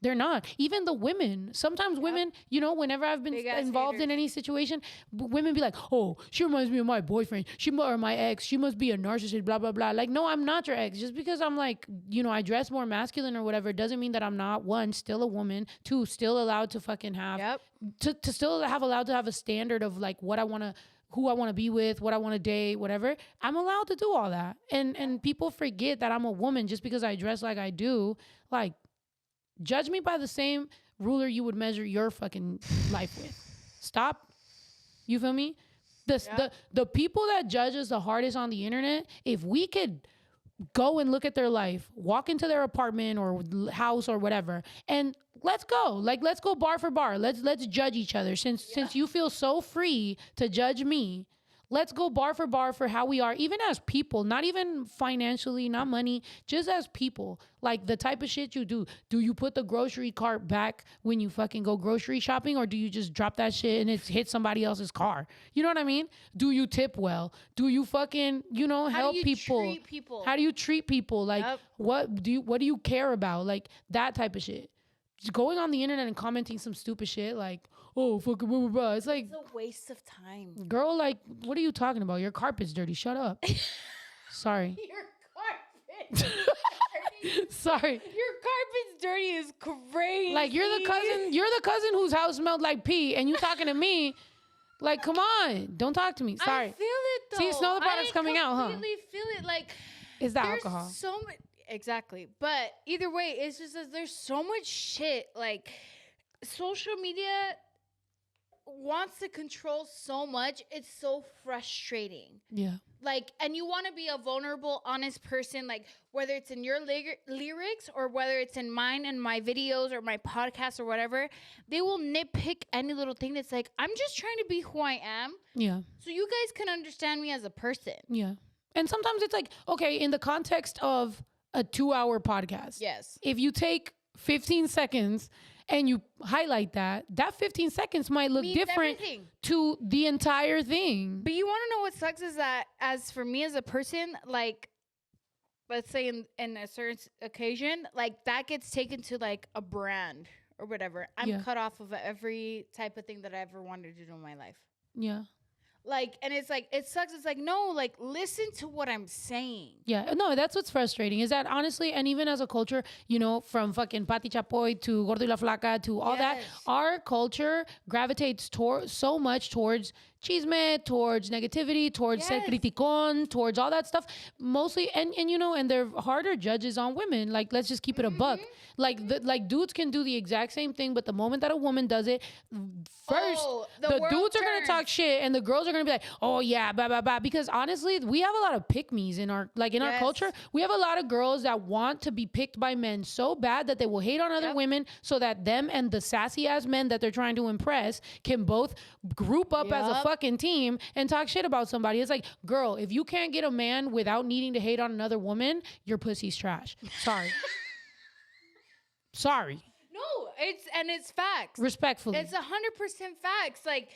They're not. Even the women. Sometimes women, you know, whenever I've been involved in any situation, women be like, oh, she reminds me of my boyfriend. Or my ex. She must be a narcissist, blah, blah, blah. Like, no, I'm not your ex. Just because I'm like, you know, I dress more masculine or whatever doesn't mean that I'm not, one, still a woman, two, still allowed to fucking have, to still have allowed to have a standard of like what I want to, who I want to be with, what I want to date, whatever. I'm allowed to do all that. And people forget that I'm a woman just because I dress like I do. Like, judge me by the same ruler you would measure your fucking life with. Stop. You feel me? The people that judge us the hardest on the internet, if we could go and look at their life, walk into their apartment or house or whatever, and let's go. Like, let's go bar for bar. Let's judge each other. Since you feel so free to judge me, let's go bar for bar for how we are, even as people, not even financially, not money, just as people. Like, the type of shit you do. Do you put the grocery cart back when you fucking go grocery shopping, or do you just drop that shit and it hits somebody else's car? You know what I mean? Do you tip well? Do you fucking, you know, help people? How do you treat people? Like, what do you care about? Like, that type of shit. Just going on the internet and commenting some stupid shit like, oh, fucking blah, blah, blah. It's like, it's a waste of time. Girl, like, what are you talking about? Your carpet's dirty. Shut up. Sorry. Your carpet. Sorry. Your carpet's dirty is crazy. Like, you're the cousin whose house smelled like pee, and you talking to me. Like, come on. Don't talk to me. Sorry. I feel it though. See, SnowThaProduct's coming out, huh? I completely feel it. Like, it's the alcohol. So much. Exactly. But either way, it's just that there's so much shit. Like, social media wants to control so much. It's so frustrating. Yeah. Like, and you want to be a vulnerable, honest person, like, whether it's in your lyrics or whether it's in mine and my videos or my podcast or whatever, they will nitpick any little thing that's like, I'm just trying to be who I am. Yeah. So you guys can understand me as a person. Yeah. And sometimes it's like, okay, in the context of a 2-hour podcast. Yes. If you take 15 seconds and you highlight that 15 seconds might look different to the entire thing. But you want to know what sucks is that, as for me as a person, like, let's say in a certain occasion, like, that gets taken to like a brand or whatever. I'm cut off of every type of thing that I ever wanted to do in my life. Yeah. Like, and it's like, it sucks. It's like, no, like, listen to what I'm saying. Yeah, no, that's what's frustrating is that, honestly, and even as a culture, you know, from fucking Pati Chapoy to Gordo y la Flaca to all that, our culture gravitates so much towards chisme, towards negativity, towards ser criticón, towards all that stuff. Mostly, and you know, and they're harder judges on women. Like, let's just keep it a buck. Like dudes can do the exact same thing, but the moment that a woman does it, first, the dudes are going to talk shit and the girls are going to be like, oh yeah, blah, blah, blah. Because honestly, we have a lot of pick-me's in our, like, in our culture. We have a lot of girls that want to be picked by men so bad that they will hate on other women so that them and the sassy ass men that they're trying to impress can both group up as a fucking team and talk shit about somebody. It's like, girl, if you can't get a man without needing to hate on another woman, your pussy's trash. Sorry. Sorry. No, it's facts. Respectfully. It's 100% facts. Like,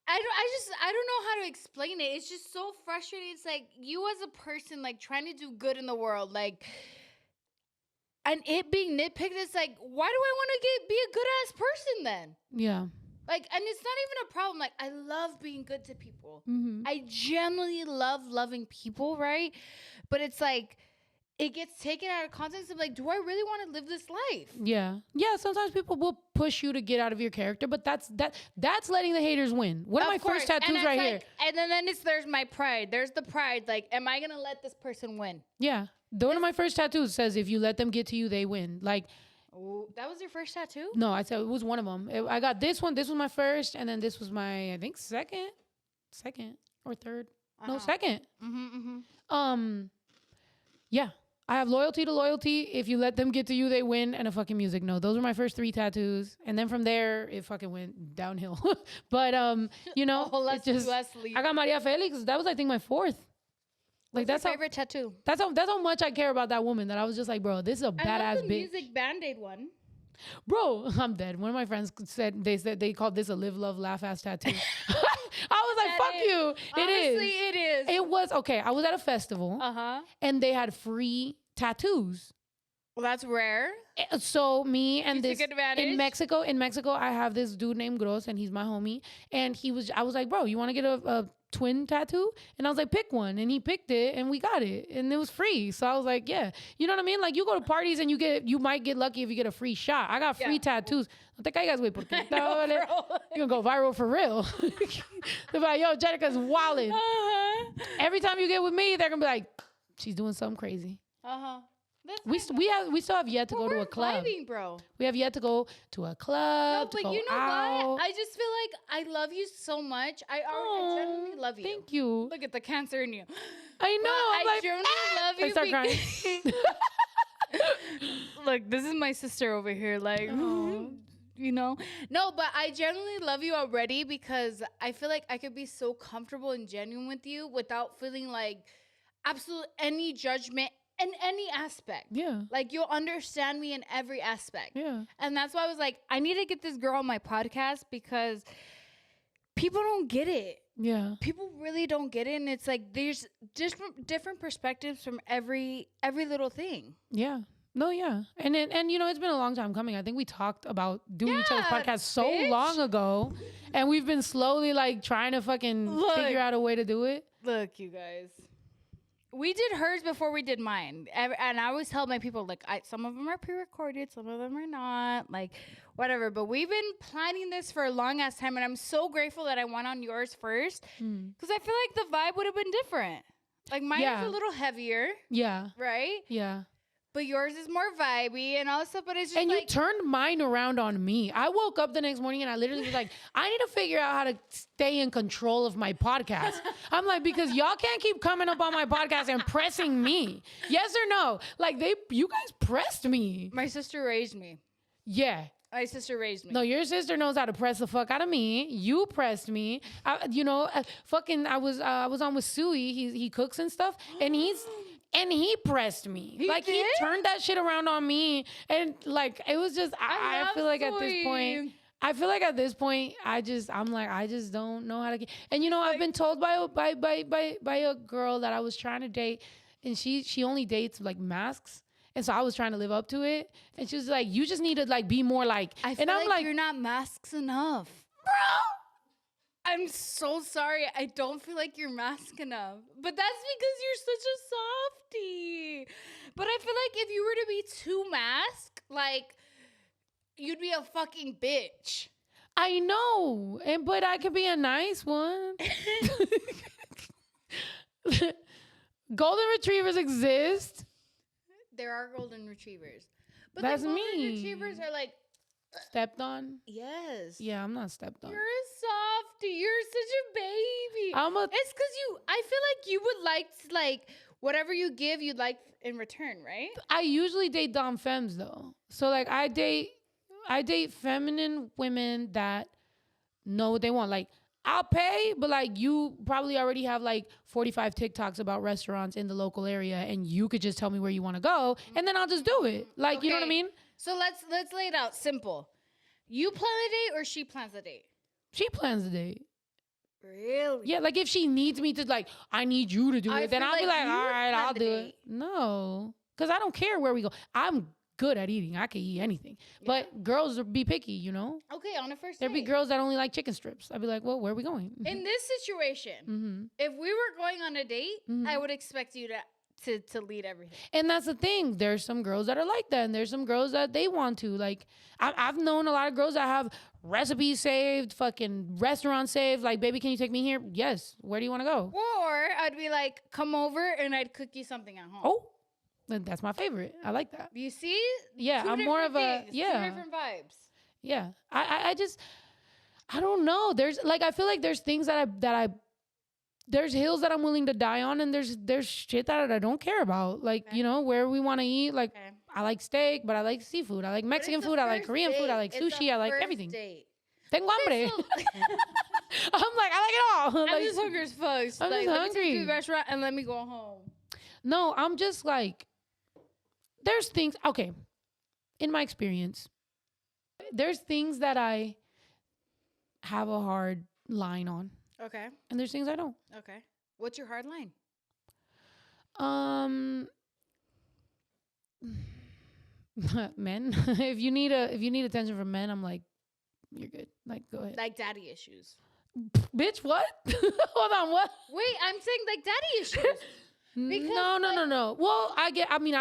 I don't know how to explain it. It's just so frustrating. It's like, you as a person, like, trying to do good in the world, like, and it being nitpicked, it's like, why do I want to be a good ass person then? Yeah. Like, and it's not even a problem. Like, I love being good to people. Mm-hmm. I genuinely love loving people, right? But it's like, it gets taken out of context of like, do I really want to live this life? Yeah. Sometimes people will push you to get out of your character, but that's letting the haters win. One of my first tattoos right here. And then there's my pride. There's the pride. Like, am I gonna let this person win? Yeah. One of my first tattoos says, if you let them get to you, they win. Like, ooh, that was your first tattoo? no, I said it was one of them. I got this one. This was my first, and then this was my, I think, second or third. No, second. Yeah. I have loyalty to loyalty. If you let them get to you, they win. And a fucking music note. Those were my first 3 tattoos. And then from there, it fucking went downhill. But, you know, I got Maria Felix. That was, I think, my 4th. Like, that's your favorite tattoo. That's how much I care about that woman, that I was just like, bro, this is a badass bitch. Music Band-Aid one. Bro, I'm dead. One of my friends said they called this a live, love, laugh ass tattoo. I was like, fuck you. Honestly, it is. It was, okay, I was at a festival. And they had free tattoos. Well, that's rare. So me and this in Mexico, I have this dude named Gross, and he's my homie. And I was like, bro, you want to get a twin tattoo? And I was like, pick one. And he picked it, and we got it, and it was free. So I was like, yeah, you know what I mean? Like, you go to parties and you might get lucky if you get a free shot. I got free tattoos. No te caigas, güey, porque you're gonna go viral for real. They're like, yo, Jenicka's wildin'. Every time you get with me, they're gonna be like, she's doing something crazy. We still have yet to go to a club. Vibing, bro. We have yet to go to a club. No, but you know what? I just feel like I love you so much. I genuinely love you. Thank you. Look at the cancer in you. I know. I genuinely love you. I start crying. Look, this is my sister over here. Like, you know? No, but I genuinely love you already because I feel like I could be so comfortable and genuine with you without feeling like absolute any judgment in any aspect. Yeah. Like, you'll understand me in every aspect. Yeah. And that's why I was like, I need to get this girl on my podcast because people don't get it. Yeah. People really don't get it. And it's like, there's different perspectives from every little thing. Yeah. No, yeah. And you know, it's been a long time coming. I think we talked about doing each other's podcast so long ago. And we've been slowly like trying to fucking figure out a way to do it. Look, you guys. We did hers before we did mine. And I always tell my people, like, some of them are pre-recorded, some of them are not, like, whatever. But we've been planning this for a long-ass time, and I'm so grateful that I went on yours first. Because I feel like the vibe would have been different. Like, mine is a little heavier. Yeah. Right? Yeah. But yours is more vibey and all that stuff, but it's just and you turned mine around on me. I woke up the next morning and I literally was like, I need to figure out how to stay in control of my podcast. I'm like, because y'all can't keep coming up on my podcast and pressing me. Yes or no? Like, you guys pressed me. My sister raised me. Yeah. My sister raised me. No, your sister knows how to press the fuck out of me. You pressed me. I was on with Suey. He cooks and stuff, and he pressed me. He turned that shit around on me. And like, it was just, I feel like at this point, I just don't know how to get. And you know, I've been told by a girl that I was trying to date, and she only dates like masks. And so I was trying to live up to it. And she was like, you just need to like be more like, I feel like you're not masks enough. Bro! I'm so sorry. I don't feel like you're mask enough. But that's because you're such a softie. But I feel like if you were to be too mask, like, you'd be a fucking bitch. I know. But I could be a nice one. Golden retrievers exist. There are golden retrievers. But that's the golden me. Retrievers are like stepped on. Yes. Yeah, I'm not stepped on. You're a softie. You're such a baby. It's because I feel like you would like whatever you give, you'd like in return, right? I usually date dom femmes though. So like I date feminine women that know what they want. Like, I'll pay, but like you probably already have like 45 TikToks about restaurants in the local area, and you could just tell me where you want to go, and then I'll just do it. Like, okay. You know what I mean? So let's lay it out simple. You plan a date or she plans a date? She plans the date. Really? Yeah, like if she needs me to, like, I need you to do it, then I'll be like, all right, I'll do it. No, because I don't care where we go. I'm good at eating. I can eat anything. Yeah. But girls be picky, you know? Okay, on a first date. There'd be girls that only like chicken strips. I'd be like, well, where are we going? In this situation, if we were going on a date, I would expect you to lead everything. And that's the thing. There's some girls that are like that, and there's some girls that they want to. Like, I've known a lot of girls that have recipes saved, fucking restaurants saved. Like, baby, can you take me here? Yes. Where do you want to go? Or I'd be like, come over and I'd cook you something at home. Oh, that's my favorite. I like that. You see? Yeah, I'm more of a Two different vibes. Yeah, I just I don't know. There's like I feel like there's things that I there's hills that I'm willing to die on, and there's shit that I don't care about. Like, you know, where we want to eat. Like, I like steak, but I like seafood. I like Mexican food. I like Korean food. I like sushi. I like everything. Tengo hambre. I'm like, I like it all. I'm just hungry as fuck. I'm just hungry. Let me take you to the restaurant and let me go home. No, I'm just like, there's things. Okay, in my experience, there's things that I have a hard line on. Okay. And there's things I don't. Okay. What's your hard line? Men. if you need attention from men, I'm like, you're good. Like, go ahead. Like daddy issues. Bitch, what? Hold on, what? Wait, I'm saying like daddy issues. No. Well, I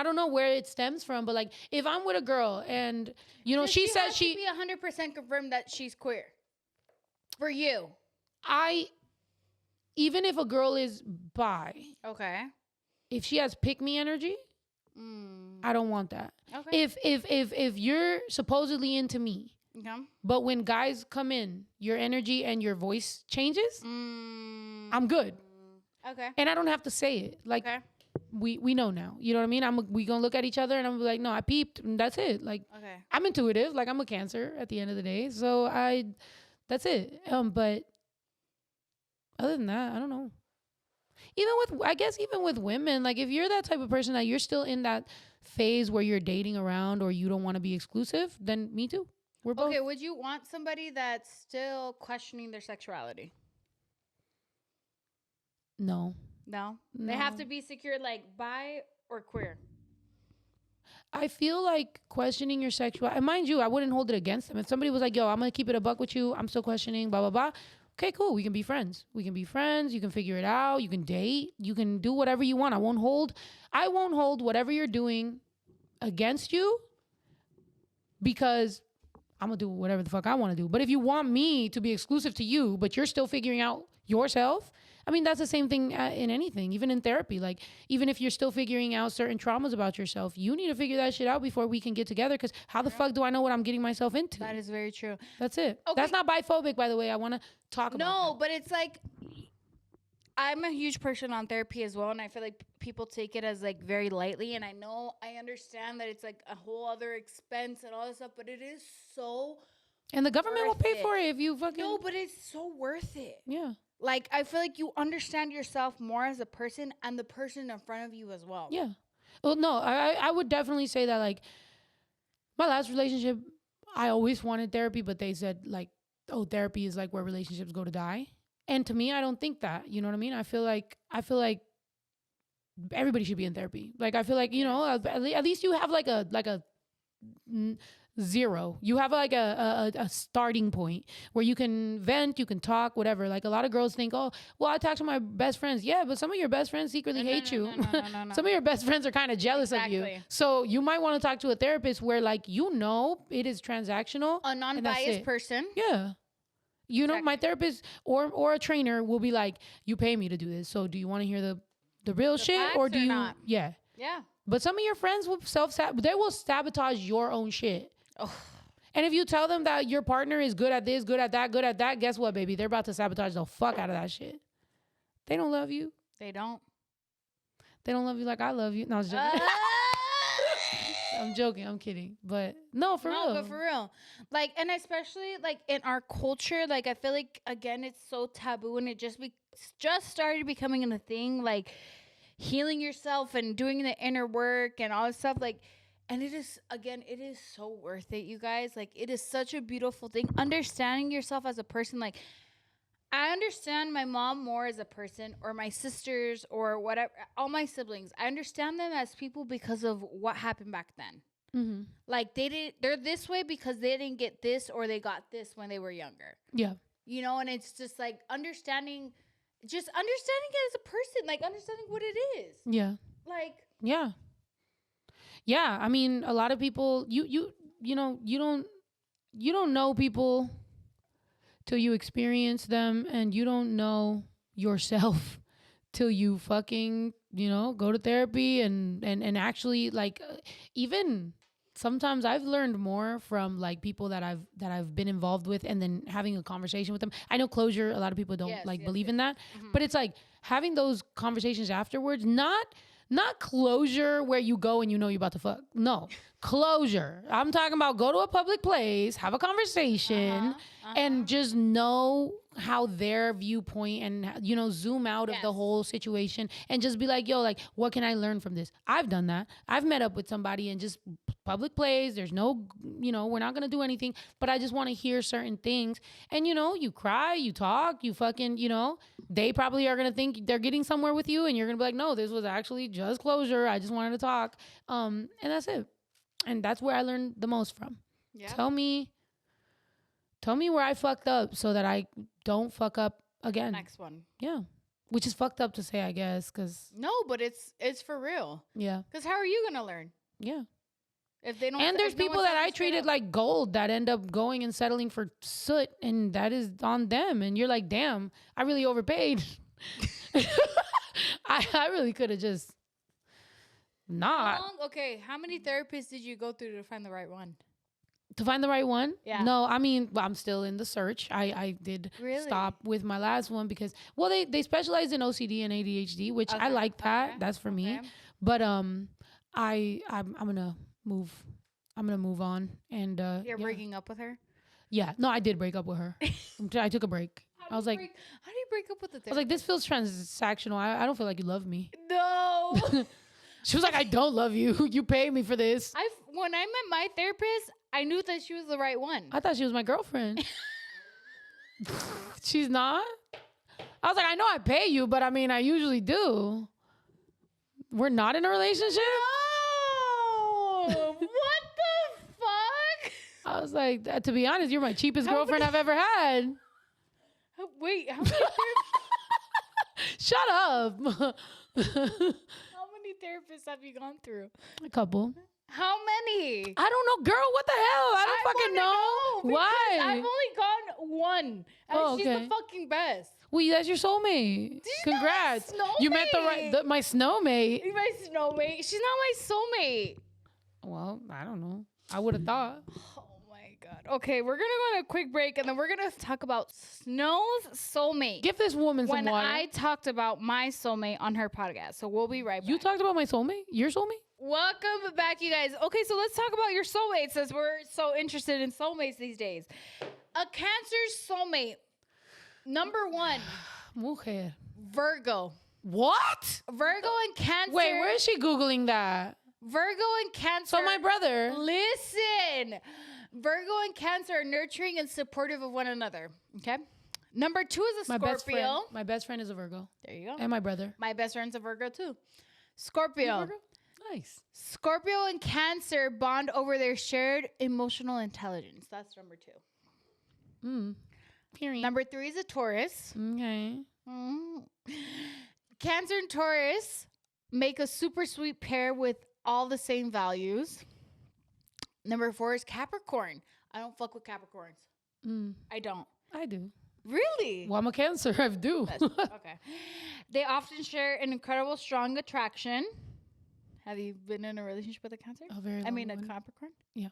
don't know where it stems from, but like, if I'm with a girl and, you know, she says she... be 100% confirmed that she's queer. For you. Even if a girl is bi. Okay. If she has pick me energy, I don't want that. Okay. If you're supposedly into me, but when guys come in, your energy and your voice changes, I'm good. Okay. And I don't have to say it. Like, we know now. You know what I mean? We gonna look at each other and I'm like, no, I peeped, and that's it. Like, I'm intuitive. Like, I'm a Cancer at the end of the day. So that's it. But other than that, I don't know. Even with women, like, if you're that type of person that you're still in that phase where you're dating around or you don't want to be exclusive, then me too. We're both. Okay, would you want somebody that's still questioning their sexuality? No. They have to be secure, like bi or queer. I feel like questioning your sexuality, and mind you, I wouldn't hold it against them. If somebody was like, yo, I'm going to keep it a buck with you, I'm still questioning, blah, blah, blah. Okay, cool. We can be friends. You can figure it out. You can date. You can do whatever you want. I won't hold whatever you're doing against you, because I'm going to do whatever the fuck I want to do. But if you want me to be exclusive to you, but you're still figuring out yourself, I mean, that's the same thing in anything, even in therapy. Like, even if you're still figuring out certain traumas about yourself, you need to figure that shit out before we can get together, because how the fuck do I know what I'm getting myself into? That is very true. That's it. Okay. That's not biphobic, by the way. I want to talk about No, but it's like, I'm a huge person on therapy as well, and I feel like people take it as like very lightly, and I understand that it's like a whole other expense and all this stuff, but it is so And the government will pay for it if you fucking... No, but it's so worth it. Yeah. Like, I feel like you understand yourself more as a person and the person in front of you as well. Yeah. Well, no, I would definitely say that, like, my last relationship, I always wanted therapy, but they said, like, oh, therapy is like where relationships go to die. And to me, I don't think that. You know what I mean? I feel like everybody should be in therapy. Like, I feel like, you know, at least you have like a zero. You have like a starting point where you can vent, you can talk, whatever. Like, a lot of girls think, oh, well, I talk to my best friends. Yeah, but some of your best friends secretly hate you. No. Some of your best friends are kind of jealous of you. So you might want to talk to a therapist where, like, you know, it is transactional. A non-biased person. Yeah. You know, my therapist or a trainer will be like, you pay me to do this. So do you want to hear the real shit, or do you not? Yeah. But some of your friends will they will sabotage your own shit. Oh. And if you tell them that your partner is good at this, good at that, guess what, baby? They're about to sabotage the fuck out of that shit. They don't love you. They don't love you like I love you. No, I was joking. I'm joking. I'm kidding. But no, for real. But for real. Like, and especially like in our culture, like, I feel like, again, it's so taboo, and it just started becoming a thing, like healing yourself and doing the inner work and all this stuff. Like, and it is so worth it, you guys. Like, it is such a beautiful thing. Understanding yourself as a person. Like, I understand my mom more as a person, or my sisters, or whatever, all my siblings. I understand them as people because of what happened back then. Mm-hmm. Like, they're this way because they didn't get this, or they got this when they were younger. Yeah. You know, and it's just like understanding it as a person, like understanding what it is. Yeah. Like, Yeah. Yeah. I mean, a lot of people, you know, you don't know people till you experience them, and you don't know yourself till you fucking, go to therapy and actually like even sometimes I've learned more from like people that I've been involved with, and then having a conversation with them. I know closure, a lot of people don't believe in that, but it's like having those conversations afterwards, not closure where you go and you're about to fuck. No, closure. I'm talking about go to a public place, have a conversation, and just know how their viewpoint and, zoom out of the whole situation and just be like, yo, like, what can I learn from this? I've done that. I've met up with somebody and just public place. There's no, we're not going to do anything, but I just want to hear certain things. And, you cry, you talk, you fucking, they probably are going to think they're getting somewhere with you, and you're going to be like, no, this was actually just closure. I just wanted to talk. And that's it. And that's where I learned the most from. Yeah. Tell me where I fucked up so that I don't fuck up again. Next one. Yeah. Which is fucked up to say, I guess, because... No, but it's for real. Yeah. Because how are you going to learn? Yeah. If they don't... And there's people that I treated like gold that end up going and settling for soot, and that is on them. And you're like, damn, I really overpaid. I really could have just not. Okay, how many therapists did you go through to find the right one? To find the right one? Yeah. No, I mean, I'm still in the search. I did stop with my last one because, well, they specialize in OCD and ADHD, which I like that. Okay. That's for me. But I'm gonna move. I'm gonna move on. And you're breaking up with her? Yeah. No, I did break up with her. I took a break. I was like, how do you break up with the therapist? I was like, this feels transactional. I don't feel like you love me. No. She was like, I don't love you. You pay me for this. When I met my therapist, I knew that she was the right one. I thought she was my girlfriend. She's not? I was like, I know I pay you, but I mean, I usually do. We're not in a relationship? No! What the fuck? I was like, to be honest, you're my cheapest girlfriend I've ever had. Wait, how many Shut up. How many therapists have you gone through? A couple. How many? I don't know, girl. What the hell? I don't fucking know. Why? I've only gone one. And she's the fucking best. Well, that's your soulmate. Congrats. You met my snowmate. My snowmate. She's not my soulmate. Well, I don't know. I would have thought. Oh my God. Okay, we're gonna go on a quick break, and then we're gonna talk about Snow's soulmate. Give this woman some water. When I talked about my soulmate on her podcast, so we'll be right back. You talked about my soulmate? Your soulmate? Welcome back, you guys. Okay, so let's talk about your soulmates, since we're so interested in soulmates these days. A Cancer's soulmate. Number 1. Mujer. Virgo. What? Virgo and Cancer. Wait, where is she Googling that? Virgo and Cancer. So my brother. Listen. Virgo and Cancer are nurturing and supportive of one another. Okay. Number 2 is a Scorpio. My best friend is a Virgo. There you go. And my brother. My best friend's a Virgo too. Scorpio. Virgo? Nice. Scorpio and Cancer bond over their shared emotional intelligence. That's number 2. Period. Number 3 is a Taurus. Okay. Cancer and Taurus make a super sweet pair with all the same values. Number 4 is Capricorn. I don't fuck with Capricorns. I don't. I do. Really? Well, I'm a Cancer. I do. Okay. They often share an incredible strong attraction. Have you been in a relationship with a Cancer? A very long one. A Capricorn? Yeah.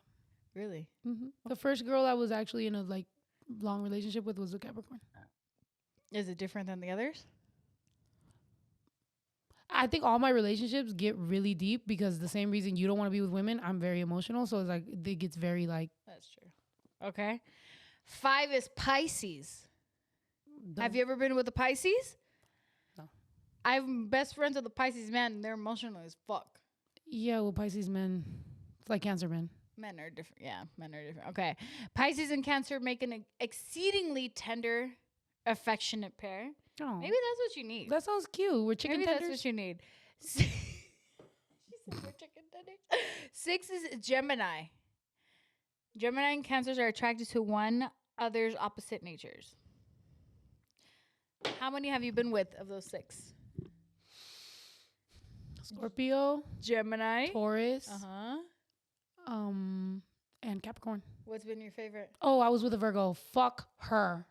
Really? Mm-hmm. The first girl I was actually in a long relationship with was a Capricorn. Is it different than the others? I think all my relationships get really deep because the same reason you don't want to be with women, I'm very emotional. So it's like, it gets very That's true. Okay. 5 is Pisces. Have you ever been with a Pisces? No. I'm best friends with a Pisces man, and they're emotional as fuck. Yeah, well, Pisces men, it's like Cancer men. Men are different. Yeah, men are different. Okay. Pisces and Cancer make an exceedingly tender, affectionate pair. Oh. Maybe that's what you need. That sounds cute. We're chicken tenders. Maybe that's what you need. She said we're chicken tenders. 6 is Gemini. Gemini and Cancers are attracted to one other's opposite natures. How many have you been with of those 6? Scorpio, Gemini, Taurus, uh-huh, and Capricorn. what's been your favorite? Oh, I was with a Virgo. Fuck her.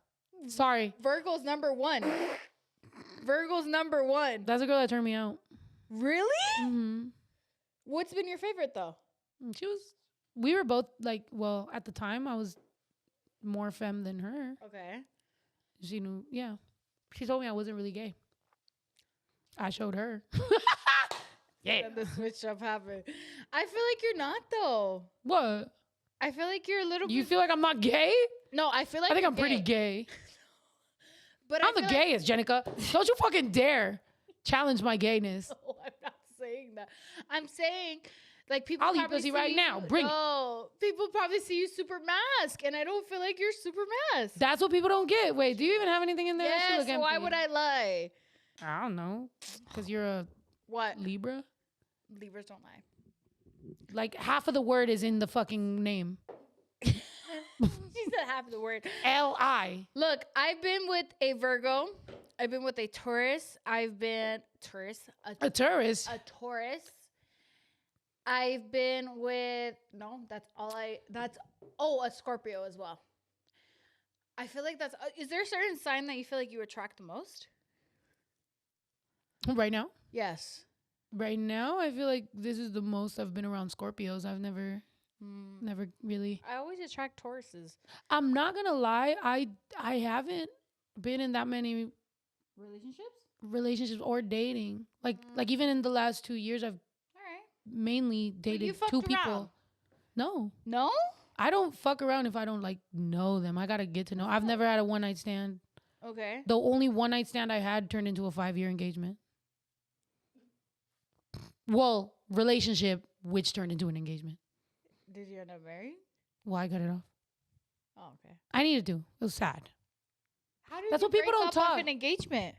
Sorry. Virgo's number one. Virgo's number one. That's a girl that turned me out. Really? Mm-hmm. What's been your favorite though? We were both like, well, at the time I was more femme than her. Okay. She knew, yeah. She told me I wasn't really gay. I showed her. Yeah. The switch up happened. I feel like you're not though. What? I feel like you're a little You bit. feel like I'm not gay? No, I feel like I think you're I'm pretty gay. But I'm the gayest, Jenicka. Don't you fucking dare challenge my gayness. No, I'm not saying that. I'm saying, like, people I'll eat probably pussy see right you, now. Bring it. No, people probably see you super mask, and I don't feel like you're super mask. That's what people don't get. Wait, do you even have anything in there? That shit Yes, look why empty. would I lie? I don't know. Because you're a What? Libra? Libras don't lie. Like half of the word is in the fucking name. She said half of the word. L-I. Look, I've been with a Virgo. I've been with a Taurus. I've been A tourist. a Taurus. I've been with a Scorpio as well. I feel like that's is there a certain sign that you feel like you attract the most? Right now? Yes. Right now, I feel like this is the most I've been around Scorpios. I've never really. I always attract Tauruses. I'm not gonna lie. I haven't been in that many relationships or dating. Like even in the last 2 years, I've All right. mainly dated two people. Around. No, No? I don't fuck around if I don't like know them. I gotta get to know. I've never had a one night stand. Okay. The only one night stand I had turned into a 5-year engagement. Well, relationship, which turned into an engagement. Did you end up married? Well, I cut it off. Oh, okay. I needed to. It was sad. How did That's you what people break don't up talk. off an engagement?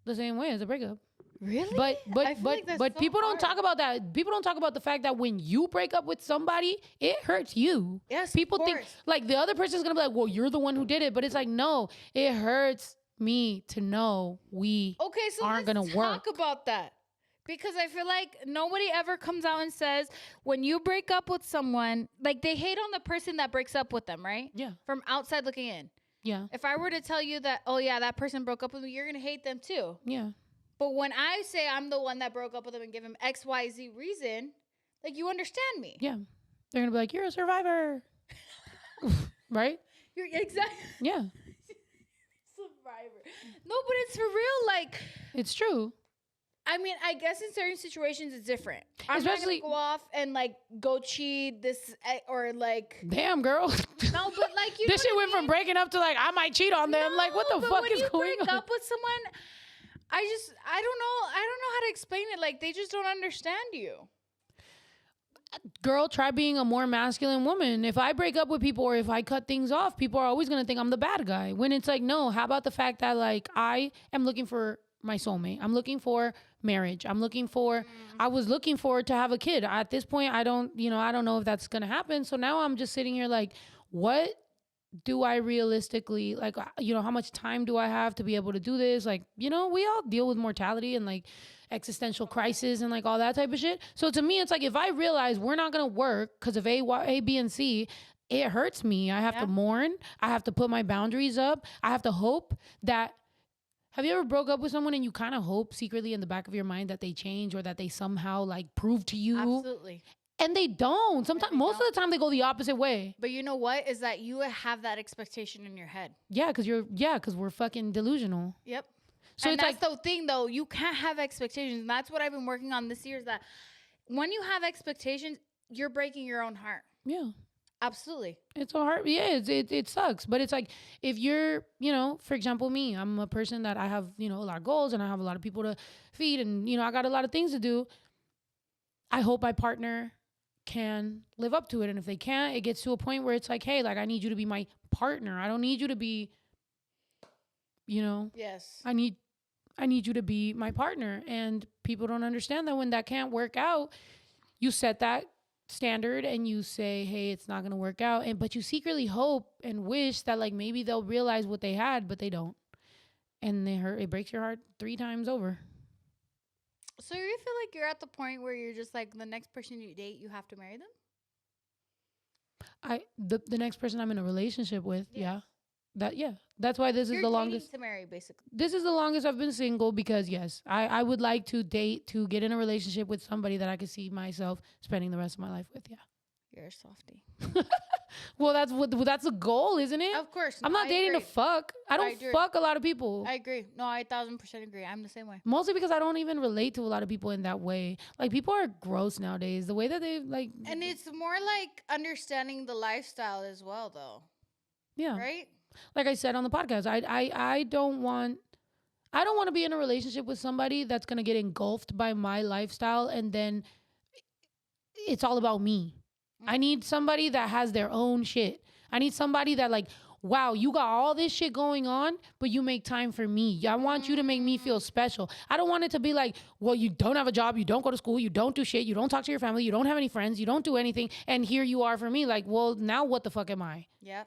The same way as a breakup. Really? But I feel like that's so people don't hard. talk about that. People don't talk about the fact that when you break up with somebody, it hurts you. Yes, of People think course. like the other person's gonna be like, well, you're the one who did it. But it's like, no, it hurts me to know we Okay, so aren't let's gonna work. talk about that. Because I feel like nobody ever comes out and says when you break up with someone, like they hate on the person that breaks up with them, right? Yeah. From outside looking in. Yeah. If I were to tell you that, oh yeah, that person broke up with me, you're going to hate them too. Yeah. But when I say I'm the one that broke up with them and give him X, Y, Z reason, like you understand me. Yeah. They're gonna be like, you're a survivor. Right? You're exactly Yeah. survivor. No, but it's for real. Like, It's true. I mean, I guess in certain situations it's different. I'm Especially- not gonna go off and like go cheat this or like Damn, girl. no, but like you. This know shit what went I from mean? breaking up to like I might cheat on them. Like what the but fuck when is you going break on? up with someone, I don't know how to explain it. Like they just don't understand you. Girl, try being a more masculine woman. If I break up with people or if I cut things off, people are always gonna think I'm the bad guy. When it's like, no, how about the fact that like I am looking for my soulmate. I'm looking for marriage. I was looking forward to have a kid. At this point, I don't know if that's gonna happen. So now I'm just sitting here like, what do I realistically like, how much time do I have to be able to do this? Like, we all deal with mortality and like existential crisis and like all that type of shit. So to me, it's like, if I realize we're not going to work because of A, B, and C, it hurts me. I have to mourn. I have to put my boundaries up. I have to hope that. Have you ever broke up with someone and you kind of hope secretly in the back of your mind that they change or that they somehow like prove to you? Absolutely. And they don't. Sometimes, most of the time, they go the opposite way. But you know what? Is that you have that expectation in your head. Yeah, because we're fucking delusional. Yep. So and it's that's the thing, though. You can't have expectations. And that's what I've been working on this year is that when you have expectations, you're breaking your own heart. Yeah. Absolutely. It's so hard. Yeah, it sucks. But it's like, if you're, for example, me, I'm a person that I have, a lot of goals and I have a lot of people to feed and, I got a lot of things to do. I hope my partner can live up to it. And if they can't, it gets to a point where it's like, hey, like, I need you to be my partner. I don't need you to be, Yes. I need you to be my partner. And people don't understand that when that can't work out, you set that standard and you say, hey, it's not going to work out. But you secretly hope and wish that like maybe they'll realize what they had, but they don't. And it breaks your heart 3 times over. So you feel like you're at the point where you're just like the next person you date, you have to marry them? The next person I'm in a relationship with, Yes. that's why this is You're the dating longest. to marry, basically. This is the longest I've been single because yes, I would like to date to get in a relationship with somebody that I could see myself spending the rest of my life with. Yeah. You're a softie. Well, that's a goal, isn't it? Of course. I'm not dating to fuck. I don't agree. fuck a lot of people. I agree. No, I 1,000% agree. I'm the same way. Mostly because I don't even relate to a lot of people in that way. Like people are gross nowadays. The way that they like. And it's more like understanding the lifestyle as well, though. Yeah. Right? Like I said on the podcast, I don't want to be in a relationship with somebody that's gonna get engulfed by my lifestyle and then it's all about me. I need somebody that has their own shit. I need somebody that like, wow, you got all this shit going on, but you make time for me. I want you to make me feel special. I don't want it to be like, well, you don't have a job, you don't go to school, you don't do shit, you don't talk to your family, you don't have any friends, you don't do anything, and here you are for me. Like, well, now what the fuck am I? Yep.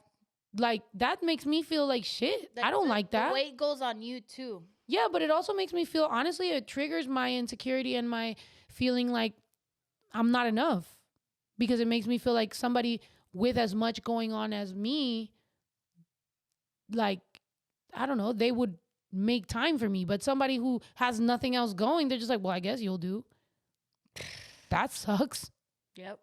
Like, that makes me feel like shit. I don't like that. The weight goes on you, too. Yeah, but it also makes me feel, honestly, it triggers my insecurity and my feeling like I'm not enough. Because it makes me feel like somebody with as much going on as me, like, I don't know, they would make time for me. But somebody who has nothing else going, they're just like, well, I guess you'll do. That sucks. Yep.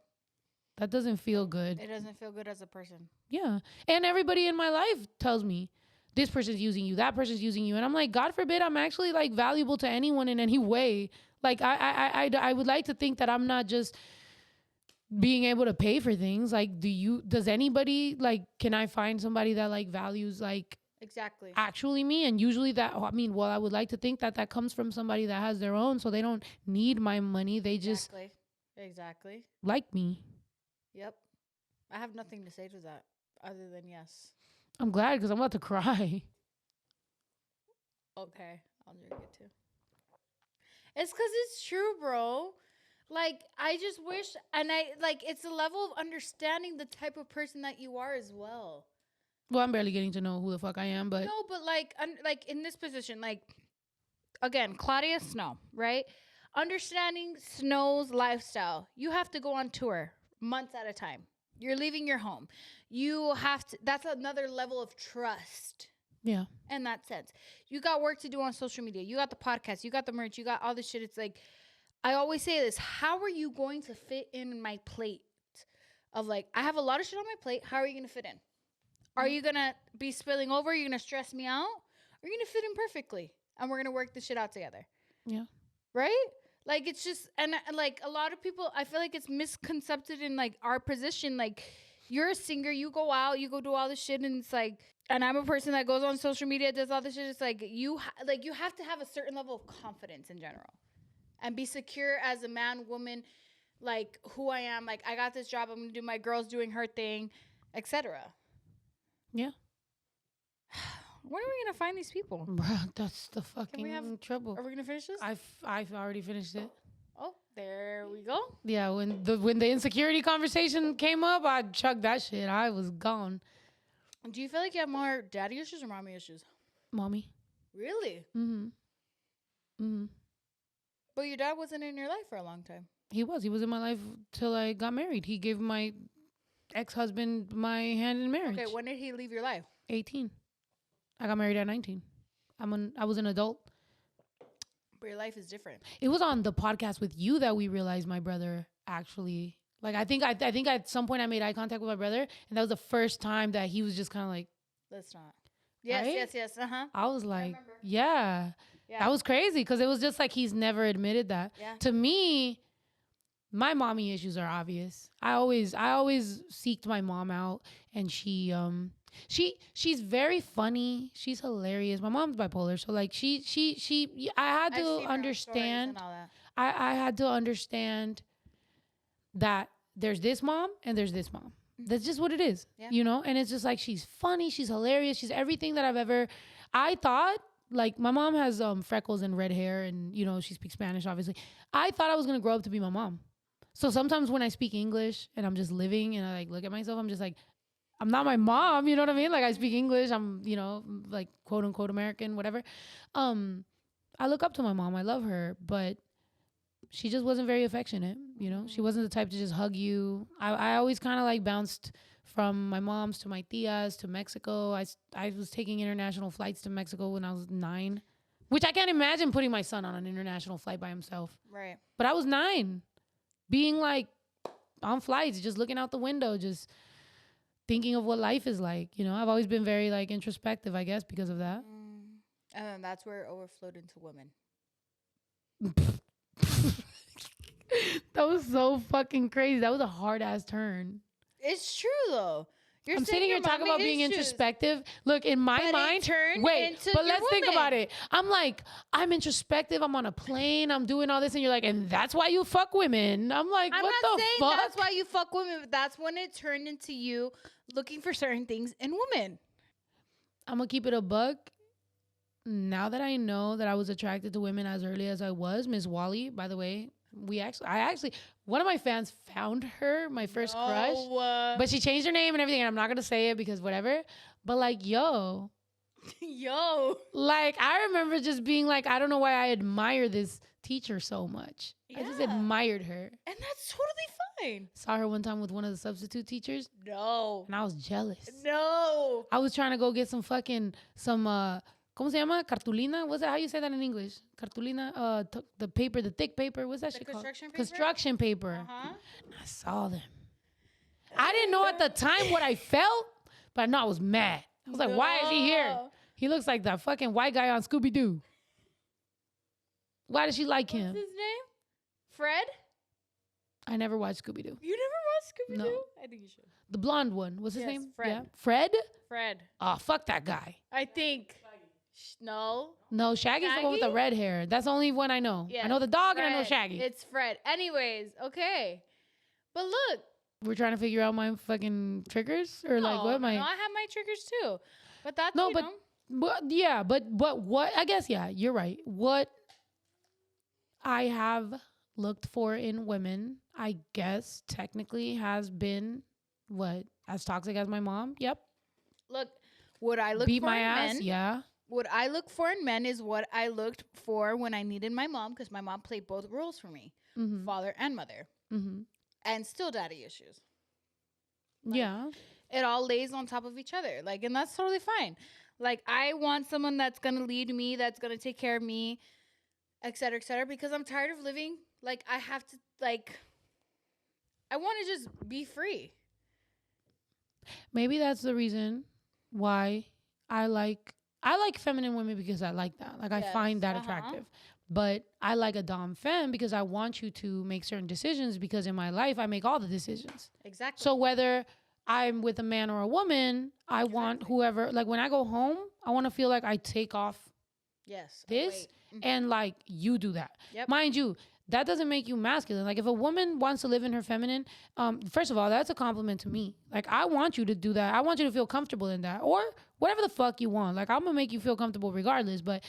That doesn't feel good. It doesn't feel good as a person. Yeah. And everybody in my life tells me, this person's using you, that person's using you. And I'm like, God forbid I'm actually like valuable to anyone in any way. Like, I would like to think that I'm not just being able to pay for things. Like, does anybody, like, can I find somebody that like values like exactly actually me? And usually that, I mean, well, I would like to think that that comes from somebody that has their own, so they don't need my money. They just exactly like me. Yep. I have nothing to say to that other than yes. I'm glad because I'm about to cry. Okay, I'll drink it too. It's because it's true, bro. Like, I just wish, and I, like, it's a level of understanding the type of person that you are as well. Well, I'm barely getting to know who the fuck I am, but. No, but, like, like, in this position, like, again, Claudia Snow, right? Understanding Snow's lifestyle. You have to go on tour months at a time. You're leaving your home. You have to, that's another level of trust. Yeah. In that sense. You got work to do on social media. You got the podcast. You got the merch. You got all this shit. It's like, I always say this. How are you going to fit in my plate? Of like, I have a lot of shit on my plate. How are you going to fit in? Are you going to be spilling over? Are you going to stress me out? Or are you going to fit in perfectly? And we're going to work this shit out together. Yeah. Right? Like, it's just, and like a lot of people, I feel like it's misconcepted in like our position. Like, you're a singer, you go out, you go do all this shit, and it's like, and I'm a person that goes on social media, does all this shit. It's like, you have to have a certain level of confidence in general. And be secure as a man, woman, like who I am. Like, I got this job. I'm going to do my girl's doing her thing, etc. Yeah. When are we going to find these people? Bruh, that's the fucking trouble. Are we going to finish this? I've already finished it. Oh, there we go. Yeah, when the insecurity conversation came up, I chugged that shit. I was gone. Do you feel like you have more daddy issues or mommy issues? Mommy. Really? Mm-hmm. Mm-hmm. But your dad wasn't in your life for a long time. He was in my life till I got married. He gave my ex-husband my hand in marriage. Okay, when did he leave your life? 18. I got married at 19. I was an adult. But your life is different. It was on the podcast with you that we realized my brother actually, like, I think at some point I made eye contact with my brother, and that was the first time that he was just kind of like, let's not. Yes, right? yes. Uh-huh. I was like, yeah. That was crazy because it was just like he's never admitted that. Yeah. To me, my mommy issues are obvious. I always seeked my mom out, and she's very funny. She's hilarious. My mom's bipolar, so like I had to understand. I had to understand that there's this mom and there's this mom. That's just what it is, you know? And it's just like, she's funny, she's hilarious, she's everything that I thought, like, my mom has freckles and red hair, and, you know, she speaks Spanish, obviously. I thought I was going to grow up to be my mom. So sometimes when I speak English and I'm just living and I like look at myself, I'm just like, I'm not my mom, you know what I mean? Like, I speak English, I'm, you know, like, quote unquote American, whatever. I look up to my mom, I love her, but she just wasn't very affectionate. You know, she wasn't the type to just hug you. I always kind of like bounced from my mom's to my tias to Mexico. I was taking international flights to Mexico when I was 9, which I can't imagine putting my son on an international flight by himself. Right. But I was 9, being like on flights, just looking out the window, just thinking of what life is like. You know, I've always been very like introspective, I guess, because of that. And then that's where it overflowed into women. That was so fucking crazy. That was a hard ass turn. It's true though. I'm sitting here talking about being introspective. Look, in my mind, but let's think about it. I'm like, I'm introspective. I'm on a plane. I'm doing all this, and you're like, and that's why you fuck women. I'm like, I'm what not the saying fuck? that's why you fuck women, but that's when it turned into you looking for certain things in women. I'm gonna keep it a buck. Now that I know that I was attracted to women as early as I was, Miss Wally, by the way, I actually, one of my fans found her, my first crush, but she changed her name and everything, and I'm not gonna say it because whatever. But like, yo, like I remember just being like, I don't know why I admire this teacher so much. Yeah. I just admired her, and that's totally fine. Saw her one time with one of the substitute teachers. No, and I was jealous. No, I was trying to go get some ¿cómo se llama? Cartulina? What's that? How you say that in English? Cartulina? The paper, the thick paper. What's that shit called? Construction paper. Uh-huh. I saw them. I didn't know at the time what I felt, but I know I was mad. I was like, why is he here? He looks like that fucking white guy on Scooby-Doo. Why does she like him? What's his name? Fred? I never watched Scooby-Doo. You never watched Scooby-Doo? No. I think you should. The blonde one. What's his name? Fred. Yeah. Fred? Fred. Oh, fuck that guy. I think... No, Shaggy's the one with the red hair. That's the only one I know. Yeah, I know the dog Fred. And I know Shaggy. It's Fred. Anyways, okay. But look. We're trying to figure out my fucking triggers? Or like what am I? No, I have my triggers too. But that's, but what, I guess, yeah, you're right. What I have looked for in women, I guess, technically has been, what, as toxic as my mom? Yep. Look, what I look Beat for my in ass, men, yeah. What I look for in men is what I looked for when I needed my mom, because my mom played both roles for me, father and mother, and still daddy issues. Like, yeah. It all lays on top of each other. Like, and that's totally fine. Like, I want someone that's going to lead me, that's going to take care of me, et cetera, because I'm tired of living. Like, I have to, like, I want to just be free. Maybe that's the reason why I like feminine women, because I like that. Like, I find that attractive. But I like a dom femme because I want you to make certain decisions, because in my life, I make all the decisions. Exactly. So whether I'm with a man or a woman, I want whoever, like when I go home, I want to feel like I take off this and like you do that. Yep. Mind you, that doesn't make you masculine. Like if a woman wants to live in her feminine, first of all, that's a compliment to me. Like I want you to do that. I want you to feel comfortable in that, or whatever the fuck you want. Like I'm gonna make you feel comfortable regardless. But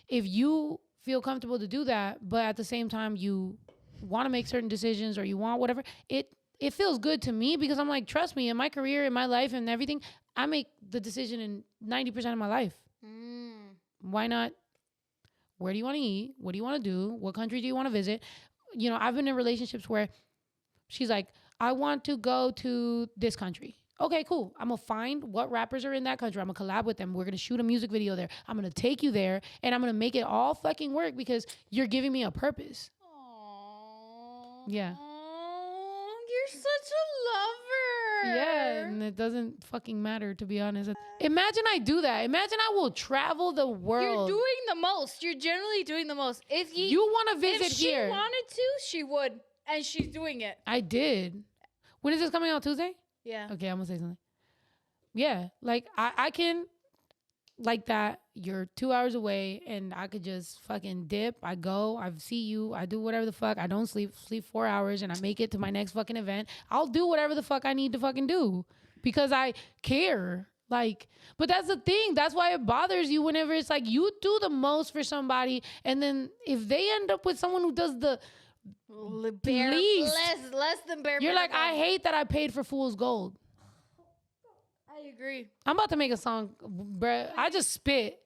if you feel comfortable to do that, but at the same time you want to make certain decisions or you want whatever, it feels good to me, because I'm like, trust me, in my career, in my life and everything, I make the decision in 90% of my life. Why not? Where do you want to eat? What do you want to do? What country do you want to visit? You know, I've been in relationships where she's like, I want to go to this country. Okay, cool. I'm going to find what rappers are in that country. I'm going to collab with them. We're going to shoot a music video there. I'm going to take you there, and I'm going to make it all fucking work because you're giving me a purpose. Aww. Yeah. You're such a lover. Yeah, and it doesn't fucking matter, to be honest. Imagine I do that. Imagine I will travel the world. You're doing the most. You're generally doing the most. If you want to visit here. If she wanted to, she would. And she's doing it. I did. When is this coming out? Tuesday? Yeah. Okay, I'm going to say something. Yeah, like I can, like that, you're 2 hours away and I could just fucking dip. I go, I see you, I do whatever the fuck. I don't sleep 4 hours and I make it to my next fucking event. I'll do whatever the fuck I need to fucking do because I care. Like, but that's the thing. That's why it bothers you whenever it's like you do the most for somebody, and then if they end up with someone who does the least, less than bare. You're like, I hate that I paid for fool's gold. I agree. I'm about to make a song, bruh. I just spit.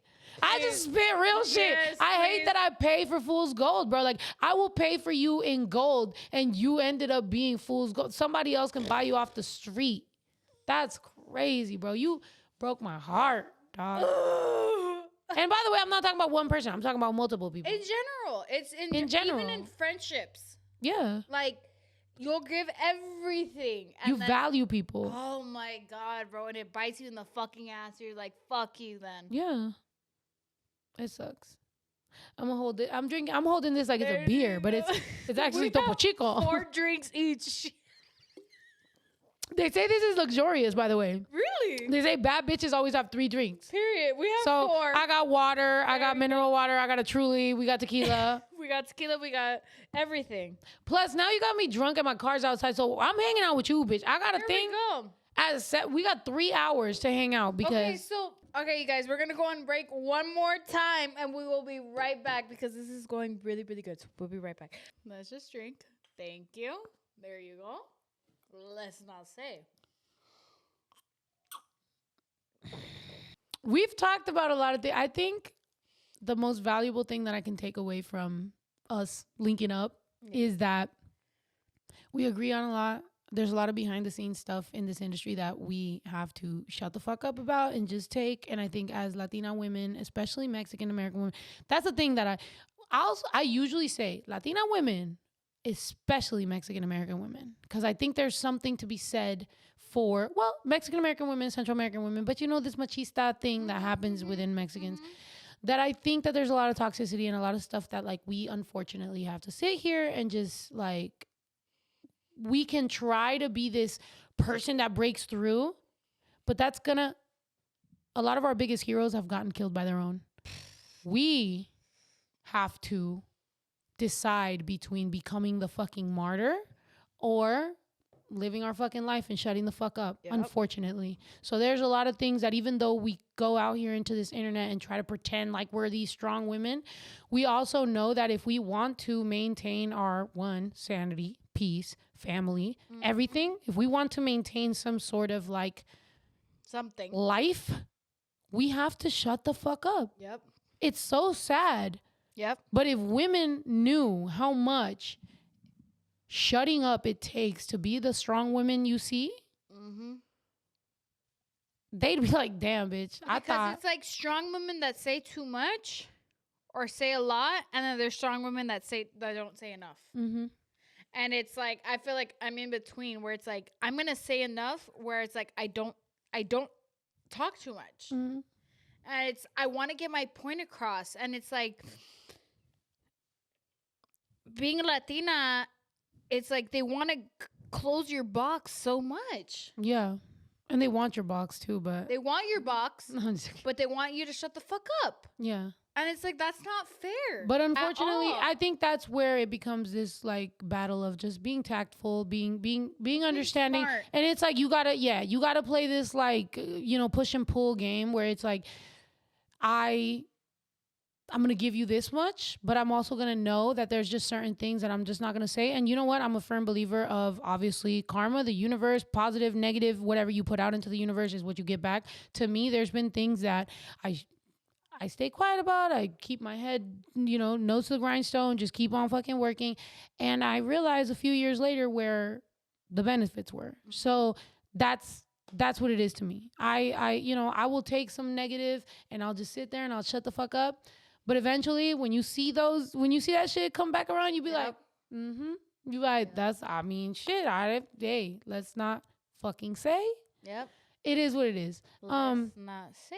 I just spit real shit. Yes, I hate please. that I pay for fool's gold, bro. Like, I will pay for you in gold and you ended up being fool's gold. Somebody else can buy you off the street. That's crazy, bro. You broke my heart, dog. And by the way, I'm not talking about one person. I'm talking about multiple people. In general, it's In general. even in friendships. Yeah. Like, you'll give everything. And You then, value people. oh my God, bro. And it bites you in the fucking ass. You're like, fuck you then. Yeah. It sucks. I'm gonna hold it. I'm holding this like it's a beer, but it's actually We Topo have Chico. 4 drinks each. They say this is luxurious, by the way. Really? They say bad bitches always have 3 drinks. Period. We have So 4. I got water, I got mineral water, I got a Truly, we got tequila. We got tequila. We got everything. Plus, now you got me drunk and my car's outside, so I'm hanging out with you, bitch. I got a Here thing. we go. We got 3 hours to hang out because Okay, you guys, we're gonna go on break one more time, and we will be right back because this is going really, really good. So we'll be right back. Let's just drink. Thank you. There you go. Let's not say. we've talked about a lot of things. I think the most valuable thing that I can take away from us linking up is that we agree on a lot. There's a lot of behind the scenes stuff in this industry that we have to shut the fuck up about and just take. And I think as Latina women, especially Mexican American women, that's the thing that I usually say Latina women, especially Mexican American women, because I think there's something to be said for, well, Mexican American women, Central American women, but you know, this machista thing that happens within Mexicans, that I think that there's a lot of toxicity and a lot of stuff that like we unfortunately have to sit here and just like, we can try to be this person that breaks through, but a lot of our biggest heroes have gotten killed by their own. We have to decide between becoming the fucking martyr or living our fucking life and shutting the fuck up, unfortunately. So there's a lot of things that even though we go out here into this internet and try to pretend like we're these strong women, we also know that if we want to maintain our sanity, peace, family, everything, if we want to maintain some sort of like something life, we have to shut the fuck up. Yep. It's so sad. Yep. But if women knew how much shutting up it takes to be the strong women you see, they'd be like, damn, bitch. Because it's like strong women that say too much or say a lot, and then there's strong women that don't say enough. And it's like, I feel like I'm in between where it's like, I'm going to say enough where it's like, I don't talk too much. And I want to get my point across. And it's like, being a Latina, it's like they want to close your box so much. Yeah. And they want your box too, but they want your box, but they want you to shut the fuck up. Yeah. And it's like, that's not fair. But unfortunately, I think that's where it becomes this like battle of just being tactful, being understanding. Smart. And it's like, you gotta play this like, push and pull game where it's like, I'm going to give you this much, but I'm also going to know that there's just certain things that I'm just not going to say. And you know what? I'm a firm believer of obviously karma, the universe, positive, negative, whatever you put out into the universe is what you get back. To me, there's been things that I stay quiet about. I keep my head, nose to the grindstone, just keep on fucking working. And I realized a few years later where the benefits were. So that's what it is to me. I will take some negative and I'll just sit there and I'll shut the fuck up. But eventually when you see that shit come back around, you be like, you like, hey, let's not fucking say. Yep. It is what it is. Let's not say.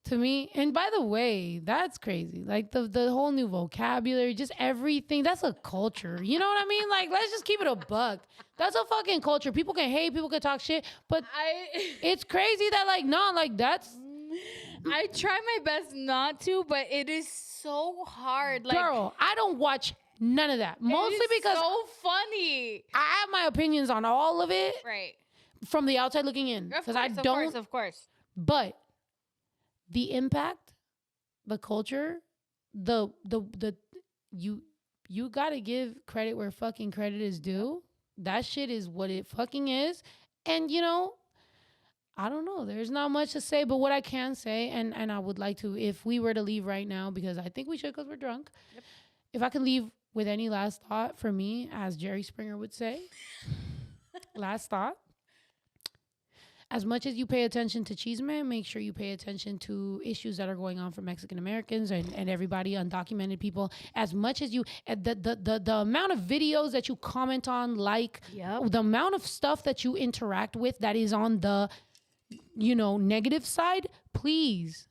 To me, and by the way, that's crazy. Like the whole new vocabulary, just everything. That's a culture. You know what I mean? Like, let's just keep it a buck. That's a fucking culture. People can hate, people can talk shit, but it's crazy that that's. I try my best not to, but it is so hard. Like, girl, I don't watch none of that. Mostly because so funny. I have my opinions on all of it. Right. From the outside looking in. Because I don't. Of course. But the impact, the culture, you gotta give credit where fucking credit is due. That shit is what it fucking is. And I don't know. There's not much to say, but what I can say, and I would like to, if we were to leave right now, because I think we should because we're drunk. Yep. If I can leave with any last thought for me, as Jerry Springer would say, last thought. As much as you pay attention to Chisme, make sure you pay attention to issues that are going on for Mexican Americans and everybody, undocumented people. As much as you, the amount of videos that you comment on, the amount of stuff that you interact with that is on the, negative side, please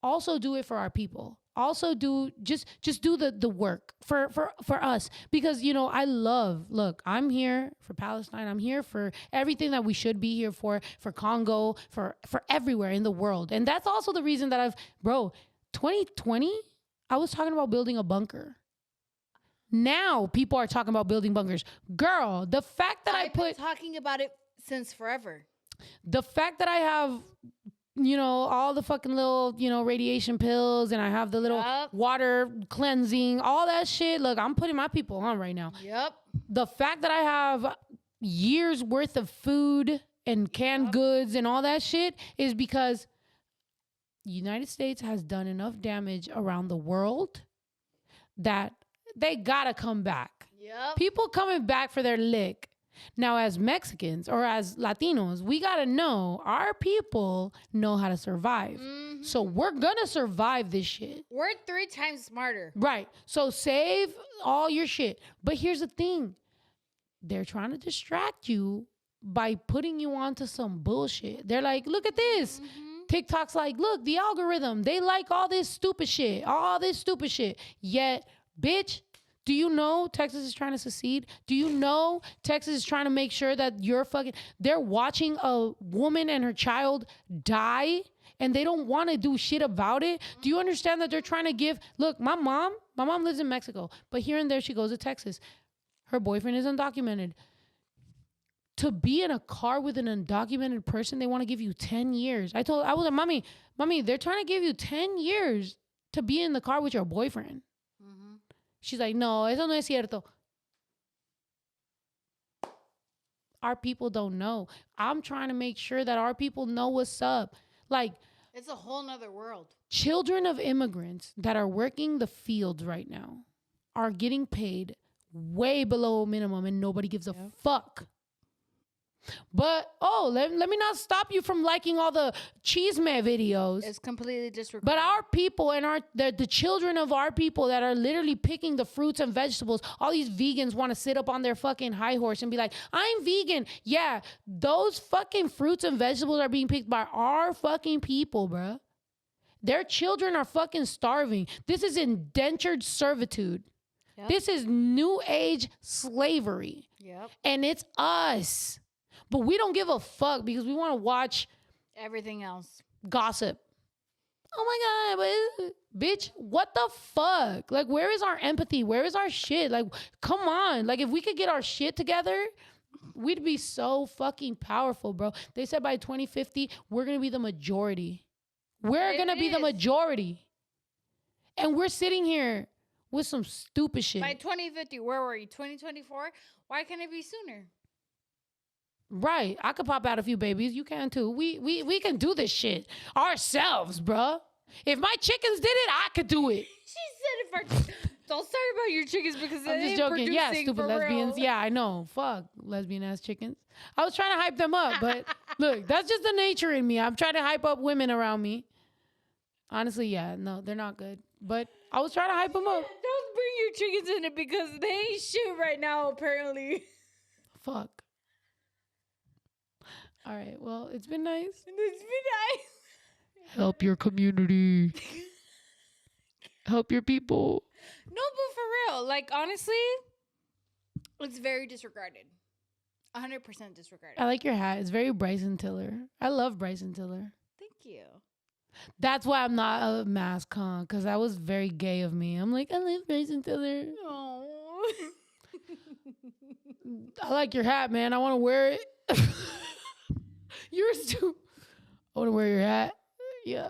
also do it for our people. Also just do the work for us, because I'm here for Palestine. I'm here for everything that we should be here for Congo, for everywhere in the world. And that's also the reason that 2020, I was talking about building a bunker. Now people are talking about building bunkers. Girl, the fact that I've been talking about it since forever. The fact that I have all the fucking little, radiation pills, and I have the little water cleansing, all that shit. Look, I'm putting my people on right now. Yep. The fact that I have years worth of food and canned goods and all that shit is because the United States has done enough damage around the world that they gotta come back. Yep. People coming back for their lick. Now, as Mexicans or as Latinos, we got to know our people know how to survive. Mm-hmm. So we're going to survive this shit. We're 3 times smarter. Right. So save all your shit. But here's the thing. They're trying to distract you by putting you onto some bullshit. They're like, look at this. Mm-hmm. TikTok's like, look, the algorithm. They like all this stupid shit. Yet, bitch, do you know Texas is trying to secede? Do you know Texas is trying to make sure that they're watching a woman and her child die and they don't want to do shit about it? Do you understand that they're trying to look, my mom lives in Mexico, but here and there she goes to Texas. Her boyfriend is undocumented. To be in a car with an undocumented person, they want to give you 10 years. I was like, mommy, they're trying to give you 10 years to be in the car with your boyfriend. She's like, no, eso no es cierto. Our people don't know. I'm trying to make sure that our people know what's up. Like, it's a whole nother world. Children of immigrants that are working the fields right now are getting paid way below minimum and nobody gives a fuck. But, let me not stop you from liking all the Chisme videos. It's completely disregarded. But our people and the children of our people that are literally picking the fruits and vegetables, all these vegans want to sit up on their fucking high horse and be like, I'm vegan. Yeah, those fucking fruits and vegetables are being picked by our fucking people, bruh. Their children are fucking starving. This is indentured servitude. Yep. This is new age slavery. Yep. And it's us. But we don't give a fuck because we want to watch everything else. Gossip. Oh my God, bitch, what the fuck? Like, where is our empathy? Where is our shit? Like, come on. Like, if we could get our shit together, we'd be so fucking powerful, bro. They said by 2050, we're going to be the majority. We're going to be the majority. And we're sitting here with some stupid shit. By 2050, where were you? 2024? Why can't it be sooner? Right. I could pop out a few babies. You can too. We can do this shit ourselves, bruh. If my chickens did it, I could do it. She said don't start about your chickens because I'm just joking. Yeah, stupid lesbians. Real. Yeah, I know. Fuck lesbian ass chickens. I was trying to hype them up, but look, that's just the nature in me. I'm trying to hype up women around me. Honestly, yeah, no, they're not good. But I was trying to hype them up. Don't bring your chickens in it because they ain't shit right now, apparently. Fuck. All right, well, it's been nice. It's been nice. Help your community. Help your people. No, but for real, like, honestly, it's very disregarded. 100% disregarded. I like your hat. It's very Bryson Tiller. I love Bryson Tiller. Thank you. That's why I'm not a mask, huh? Because that was very gay of me. I'm like, I love Bryson Tiller. Oh. I like your hat, man. I want to wear it. Yours too. I want to wear your hat. Yeah.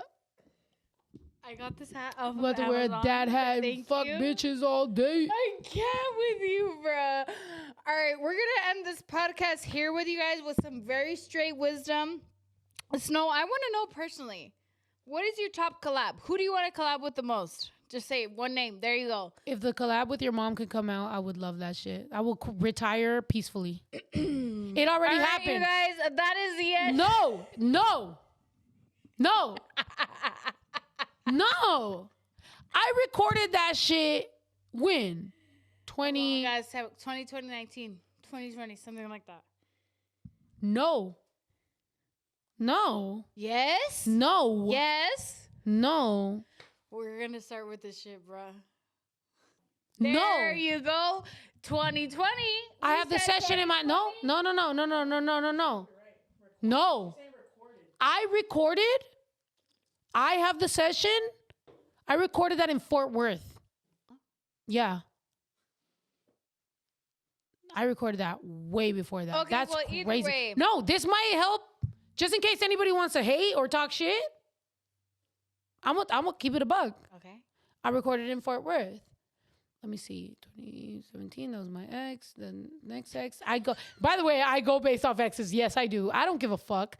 I got this hat off I'm about to wear a dad hat and fuck bitches all day. I can't with you, bruh. All right, we're going to end this podcast here with you guys with some very straight wisdom. Snow, I want to know personally, what is your top collab? Who do you want to collab with the most? Just say one name. There you go. If the collab with your mom could come out, I would love that shit. I will retire peacefully. It already happened. You guys, that is the end. No. No. I recorded that shit when? 20. Guys, 2019, 2020, something like that. No. Yes? No. Yes? No. We're going to start with this shit, bruh. No. There you go. 2020. I have the session in my... No. No. I recorded. I have the session. I recorded that in Fort Worth. Yeah. I recorded that way before that. Okay, That's well, either crazy. way. No, this might help. Just in case anybody wants to hate or talk shit. I'm gonna keep it a bug. Okay. I recorded in Fort Worth. Let me see. 2017, that was my ex. The next ex. By the way, I go based off exes. Yes, I do. I don't give a fuck.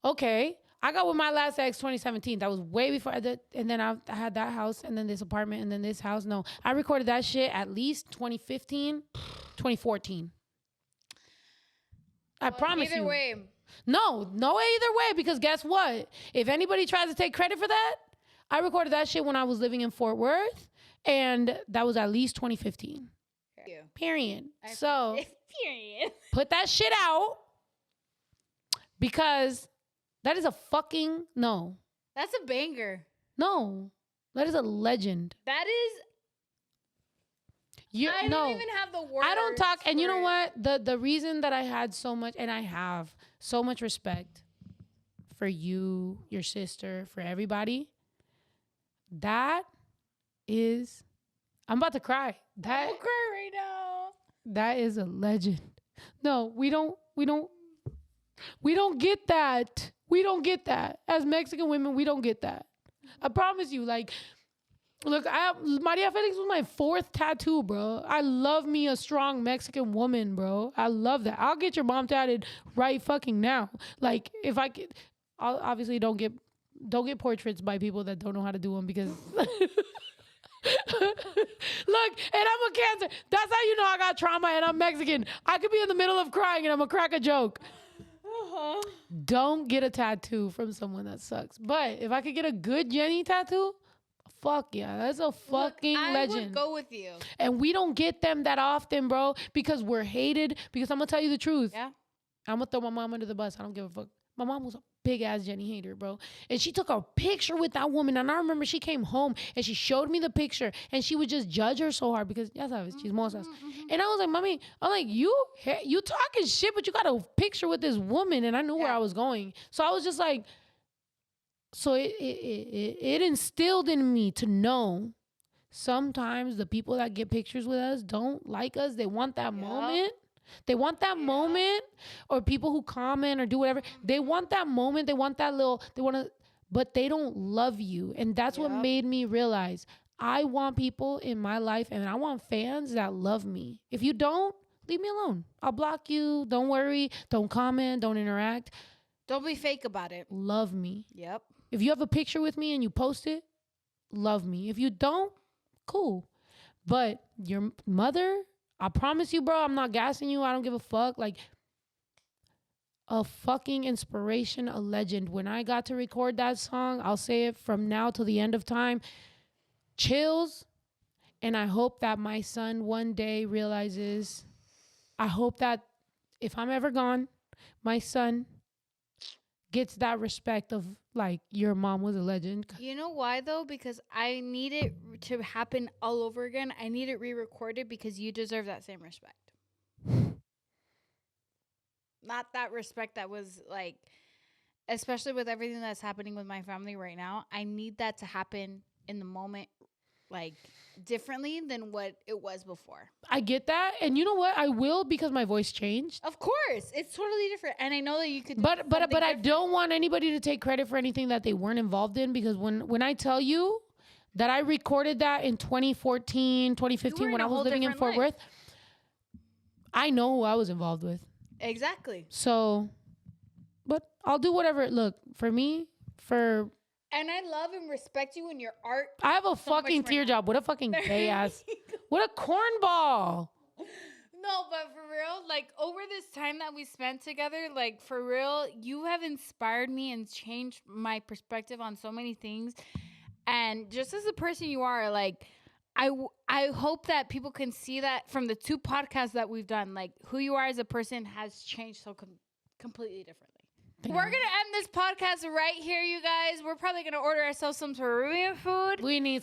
Okay. I got with my last ex 2017. That was way before that. And then I had that house and then this apartment and then this house. No, I recorded that shit at least 2015, 2014. I promise you. Either way. No either way, because guess what? If anybody tries to take credit for that, I recorded that shit when I was living in Fort Worth, and that was at least 2015. Period. So period. Put that shit out, because that is a fucking no. That's a banger. No. That is a legend. That is... I don't even have the words. I don't talk, and you know what? The reason that I had so much, and I have so much respect for you, your sister, for everybody, that is, I'm about to cry. I'll cry right now. That is a legend. No, we don't get that. We don't get that. As Mexican women, we don't get that. I promise you, like, look, Maria Felix was my 4th tattoo, bro. I love me a strong Mexican woman, bro. I love that. I'll get your mom tatted right fucking now. Like, if I could, I'll obviously don't get portraits by people that don't know how to do them, because look, and I'm a Cancer. That's how you know I got trauma and I'm Mexican. I could be in the middle of crying and I'm gonna crack a joke. Don't get a tattoo from someone that sucks. But if I could get a good Jenny tattoo, fuck yeah, that's a fucking legend. I would go with you. And we don't get them that often, bro, because we're hated. Because I'm gonna tell you the truth. Yeah. I'm gonna throw my mom under the bus. I don't give a fuck. My mom was a big ass Jenny hater, bro. And she took a picture with that woman. And I remember she came home and she showed me the picture, and she would just judge her so hard because, ya sabes, chismosas. And I was like, mommy, I'm like, you talking shit, but you got a picture with this woman. And I knew where I was going. So I was just like, so it instilled in me to know sometimes the people that get pictures with us don't like us. They want that moment. They want that moment, or people who comment or do whatever. They want that moment. They want that but they don't love you. And that's what made me realize I want people in my life, and I want fans that love me. If you don't, leave me alone. I'll block you. Don't worry. Don't comment. Don't interact. Don't be fake about it. Love me. Yep. If you have a picture with me and you post it, love me. If you don't, cool. But your mother, I promise you, bro, I'm not gassing you. I don't give a fuck. Like, a fucking inspiration, a legend. When I got to record that song, I'll say it from now till the end of time. Chills. And I hope that my son one day realizes, I hope that if I'm ever gone, my son gets that respect of, like, your mom was a legend. You know why, though? Because I need it to happen all over again. I need it re-recorded because you deserve that same respect. Not that respect that was, like, especially with everything that's happening with my family right now. I need that to happen in the moment, like, differently than what it was before. I get that. And you know what? I will, because my voice changed. Of course. It's totally different. And I know that you could But I don't want anybody to take credit for anything that they weren't involved in, because when I tell you that I recorded that in 2014, 2015 when I was living in Fort Worth, I know who I was involved with. Exactly. So But I'll do whatever. Look, for me, and I love and respect you and your art. I have a fucking tear job. What a fucking gay ass. What a cornball. No, but for real, like over this time that we spent together, like for real, you have inspired me and changed my perspective on so many things. And just as a person you are, like I hope that people can see that from the 2 podcasts that we've done, like who you are as a person has changed so completely differently. We're going to end this podcast right here, you guys. We're probably going to order ourselves some Peruvian food. We need